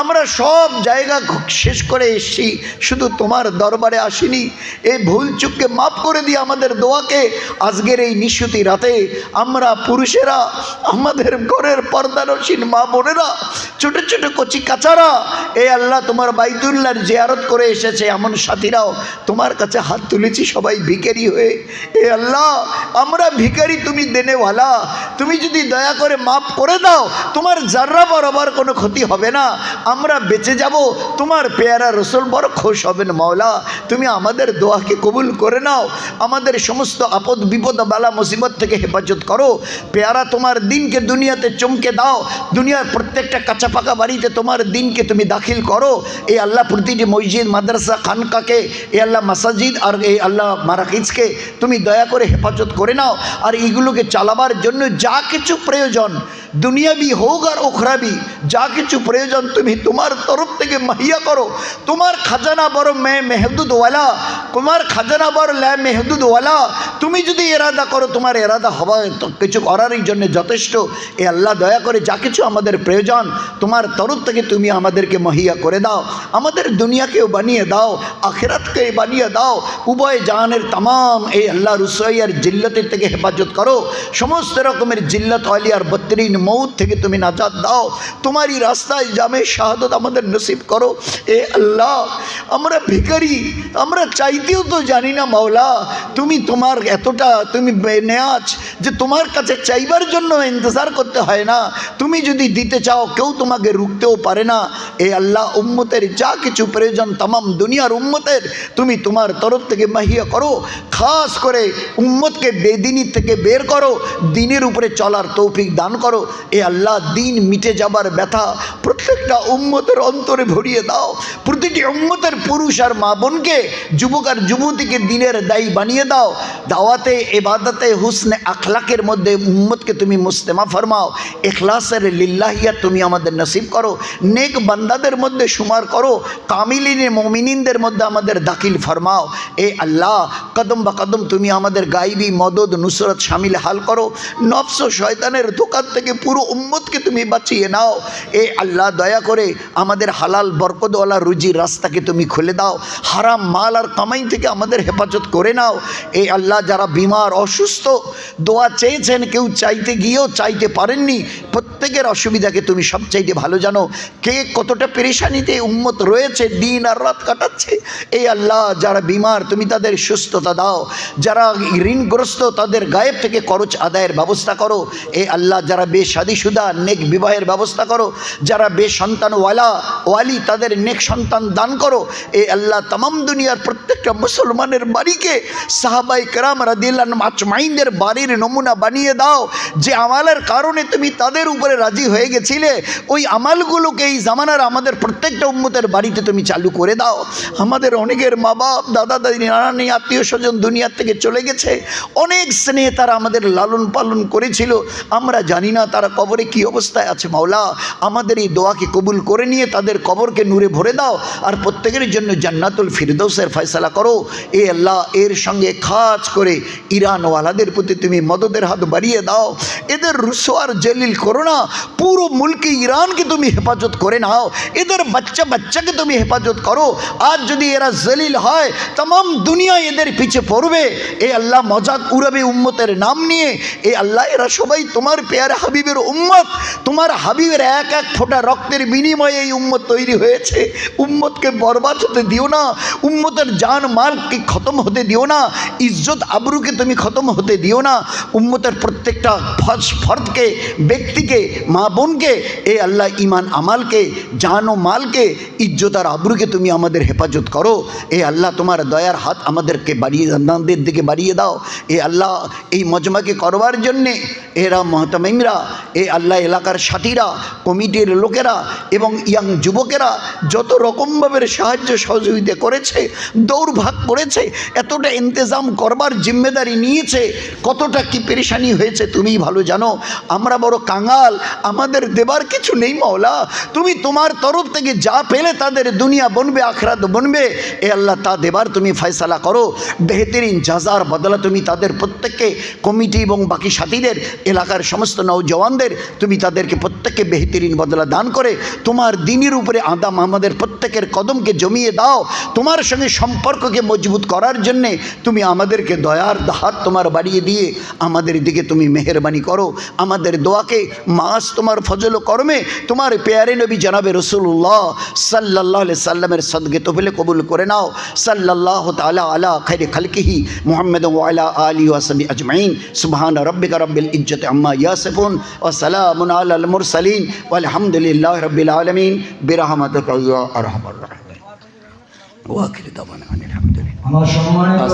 আমরা সব জায়গা শেষ করে এসেছি, শুধু তোমার দরবারে আসিনি। এই ভুল চুককে মাফ করে দিয়ে আমাদের দোয়াকে আজকের এই নিশুতি রাতে আমরা পুরুষেরা, আমাদের ঘরের পর্দানসীন মা বোনেরা, ছোট ছোট কচি কাচারা, এ আল্লাহ তোমার বাইতুল্লাহর জিয়ারত করে এসেছে এমন সাথীরাও তোমার কাছে হাত তুলেছি সবাই ভিখারি হয়ে। এ আল্লাহ, আমরা ভিখারি, তুমি দেনেওয়ালা। তুমি যদি দয়া করে মাফ করে দাও, তোমার যার্রা বরাবর কোনো ক্ষতি হবে না, আমরা বেঁচে যাব। তোমার পেয়ারা রসুল বড় খুশ হবেন। মাওলা, তুমি আমাদের দোয়াকে কবুল করে নাও, আমাদের সমস্ত আপদ বিপদ বালা মুসিবত থেকে হেফাজত করো। পেয়ারা তোমার দিনকে দুনিয়াতে চমকে দাও, দুনিয়ার প্রত্যেকটা কাঁচা পাকা বাড়িতে তোমার দিনকে তুমি দাখিল করো। এই আল্লাহ, প্রতিটি মসজিদ, মাদ্রাসা, খানকাকে, এ আল্লাহ মাসাজিদ আর এই আল্লাহ মারাকিজকে তুমি দয়া করে হেফাজত করে নাও। আর এইগুলোকে চালাবার জন্য যা কিছু প্রয়োজন, দুনিয়াবি হোক আর ওখরাবি, যা কিছু প্রয়োজন তুমি তোমার তরফ থেকে মাহিয়া করো। তোমার খাজানা বড় মেহদুদওয়ালা, তোমার খাজানা বড় মেহদুদওয়ালা। তুমি যদি এরাদা করো, তোমার এরাদা হওয়া কিছু করারই জন্য যথেষ্ট। এ আল্লাহ, দয়া করে যা কিছু আমাদের প্রয়োজন তোমার তরফ থেকে তুমি আমাদেরকে মহিয়া করে দাও। আমাদের দুনিয়াকেও বানিয়ে দাও, আখিরাতকে বানিয়ে দাও। উভয় জাহানের তামাম এই আল্লাহ রুসওয়াইয়ার জিল্লতের থেকে হেফাজত করো। সমস্ত রকমের জিল্লত আলিয়ার বত্রিন মৌত থেকে তুমি নাজাত দাও। তোমারই রাস্তায় জামে শাহাদত আমাদের নসিব করো। এ আল্লাহ, আমরা ভিখারি, আমরা চাইতেও তো জানি না মাওলা। তুমি তোমার এতটা তুমি নেয়াজ যে তোমার কাছে চাইবার জন্য ইন্তজার করতে হয় না। তুমি যদি দিতে চাও কেউ তোমাকে রুখতেও পারে না। এ আল্লাহ, উম্মতের যা কিছু প্রয়োজন তামাম দুনিয়ার উম্মতের তুমি তোমার তরফ থেকে মাহিয়া করো। খাস করে উম্মতকে বেদিনী থেকে বের করো, দিনের উপরে চলার তৌফিক দান করো। এ আল্লাহ, দিন মিটে যাবার ব্যথা প্রত্যেকটা উম্মতের অন্তরে ভরিয়ে দাও। প্রতিটি উম্মতের পুরুষ আর মা বোনকে, যুবক আর যুবতীকে দিনের দায়ী বানিয়ে দাও। দাওয়াতে, ইবাদতে, হুসনে আখলাকের মধ্যে উম্মতকে তুমি মুস্তেমা ফরমাও। ইখলাসের লিল্লাহিয়া তুমি আমাদের নসিব করো। নেক বান্দাদের মধ্যে শুমার করো। কামিলিনে মুমিনিনদের মধ্যে আমাদের দাখিল ফরমাও। এ আল্লাহ, কদম বা কদম তুমি আমাদের গাইবি মদদ নুসরত শামিল হাল করো। নফস ও শয়তানের দোকান থেকে পুরো উম্মতকে তুমি বাঁচিয়ে নাও। এ আল্লাহ, দয়া করে আমাদের হালাল বরকতওয়ালা রুজির রাস্তাকে তুমি খুলে দাও। হারাম মাল আর কামাই থেকে আমাদের হেফাজত করে নাও। এ আল্লাহ, যারা বিমার অসুস্থ দোয়া চেয়েছেন, কেউ চাইতে গিয়েও চাইতে পারেননি, প্রত্যেকের অসুবিধাকে তুমি সবচাইতে ভালো জানো। কে কতটা পেরেশানিতে উম্মত রয়েছে, দিন আর রাত কাটাচ্ছে। এই আল্লাহ, যারা বিমার তুমি তাদের সুস্থতা দাও। যারা ঋণগ্রস্ত তাদের গায়েব থেকে খরচ আদায়ের ব্যবস্থা করো। এ আল্লাহ, যারা বেশাদিশুদা নেক বিবাহের ব্যবস্থা করো। যারা বেসন্তান ওয়ালি তাদের নেক সন্তান দান করো। এ আল্লাহ, তামাম দুনিয়ার প্রত্যেকটা মুসলমানের বাড়িকে সাহাবাই কেরাম রাদিয়াল্লাহু আনহুম আজমাইনদের বাড়ির নমুনা বানিয়ে দাও। যে আমালের কারণে তুমি তাদের উপরে রাজি হয়ে গেছিলে, ওই আমালগুলোকে এই জামানার আমাদের প্রত্যেকটা উম্মতের বাড়িতে তুমি চালু করে দাও। আমাদের অনেকের মা বাপ, দাদা দাদি, নানানি, আত্মীয় স্বজন দুনিয়ার থেকে চলে গেছে। অনেক স্নেহ তারা আমাদের লালন পালন করেছিল, আমরা জানি না তারা কবরে কি অবস্থায় আছে। মাওলা, আমাদের এই দোয়াকে কবুল করে নিয়ে তাদের কবরকে নূরে ভরে দাও। আর প্রত্যেকের জন্য জান্নাতুল ফিরদৌসের ফয়সালা করো। এ আল্লাহ, এর সঙ্গে খাস করে ইরানওয়ালাদের প্রতি তুমি মদদের হাত বাড়িয়ে দাও। এদের রুসওয়ার জলিল করো না। পুরো মুলকে ইরানকে তুমি হেফাজত করে নাও। এদের বাচ্চাকে তুমি হেফাজত করো। আজ যদি এরা জলিল হয়, तमाम দুনিয়া এদের পিছে পড়বে। এ আল্লাহ, মজাক উড়াবে উম্মতের নাম নিয়ে। এ আল্লাহ, এরা সবাই তোমার পেয়ারা হাবিবের উম্মত। তোমার হাবিবের এক এক ফোঁটা রক্তের বিনিময়ে এই উম্মত তৈরি হয়েছে। উম্মতকে বরবাদ হতে দিও না। উম্মতের জান মালকে খতম হতে দিও না। ইজ্জত আবরুকে তুমি খতম হতে দিও না। উম্মতের প্রত্যেকটা ফর্দকে, ব্যক্তিকে মা বোনকে, এ আল্লাহ ইমান আমালকে, জান ও মালকে, ইজ্জত আর আবরুকে তুমি আমাদের হেফাজত করো। এ আল্লাহ তোমার দয়ার হাত আমাদেরকে বাড়িয়ে আমাদের দিকে বাড়িয়ে দাও। এ আল্লাহ এই মজমাকে করবার জন্যে এরা মহতামিমরা, এ আল্লাহ এলাকার সাথীরা, কমিটির লোকেরা এবং ইয়াং যুবকেরা যত রকমভাবে সাহায্য সহযোগিতা করেছে, দৌড়ভাগ করেছে, এতটা ইন্তজাম করবার জিম্মেদারি নিয়েছে, কতটা কি পেরেশানি হয়েছে তুমিই ভালো জানো। আমরা বড় কাঙাল, আমাদের দেবার কিছু নেই মাওলা। তুমি তোমার তরফ থেকে যা পেলে তাদের দুনিয়া বনবে, আখরাত বনবে, এ আল্লাহ তা দেবার তুমি ফয়সালা করো। বেহতরিন জাজার বদলা তুমি তাদের প্রত্যেককে, কমিটি এবং বাকি সাথীদের, এলাকার সমস্ত নওজওয়ানদের, তুমি তাদেরকে প্রত্যেককে বেহতরিন বদলা দান করে তোমার দিনের উপরে আদাম আমাদের প্রত্যেকের কদমকে জমিয়ে দাও। তোমার সঙ্গে সম্পর্ককে মজবুত করার জন্যে তুমি আমাদেরকে দয়ার হাত তোমার বাড়িয়ে দিয়ে আমাদের দিকে তুমি মেহেরবানি করো। আমাদের দোয়াকে মাস তোমার ফজল ও কর্মে তোমার পেয়ারে নবী জনাবে রসুল্লাহ সাল্লাল্লাহু আলাইহি সাল্লামের সদকে তৌফিলে কবুল করে নাও। সাল্লাল্লাহু তাআলা আলা খায়রি খালকিহি মুহাম্মদ ওয়া আলা আলিহি ওয়া সাহবিহি আজমাইন। সুবহানা রাব্বিকা রাব্বিল ইজ্জাতি আম্মা ইয়াসিফুন ওয়া সালামুন আলাল মুরসালিন ওয়ালহামদুলিল্লাহি রাব্বিল আলামিন বিরহমাতিকা ইয়া আরহামার রাহিমিন। ওয়া আখিরু দাওয়ানা আনিল হামদুলিল্লাহ। আমার সম্মানিত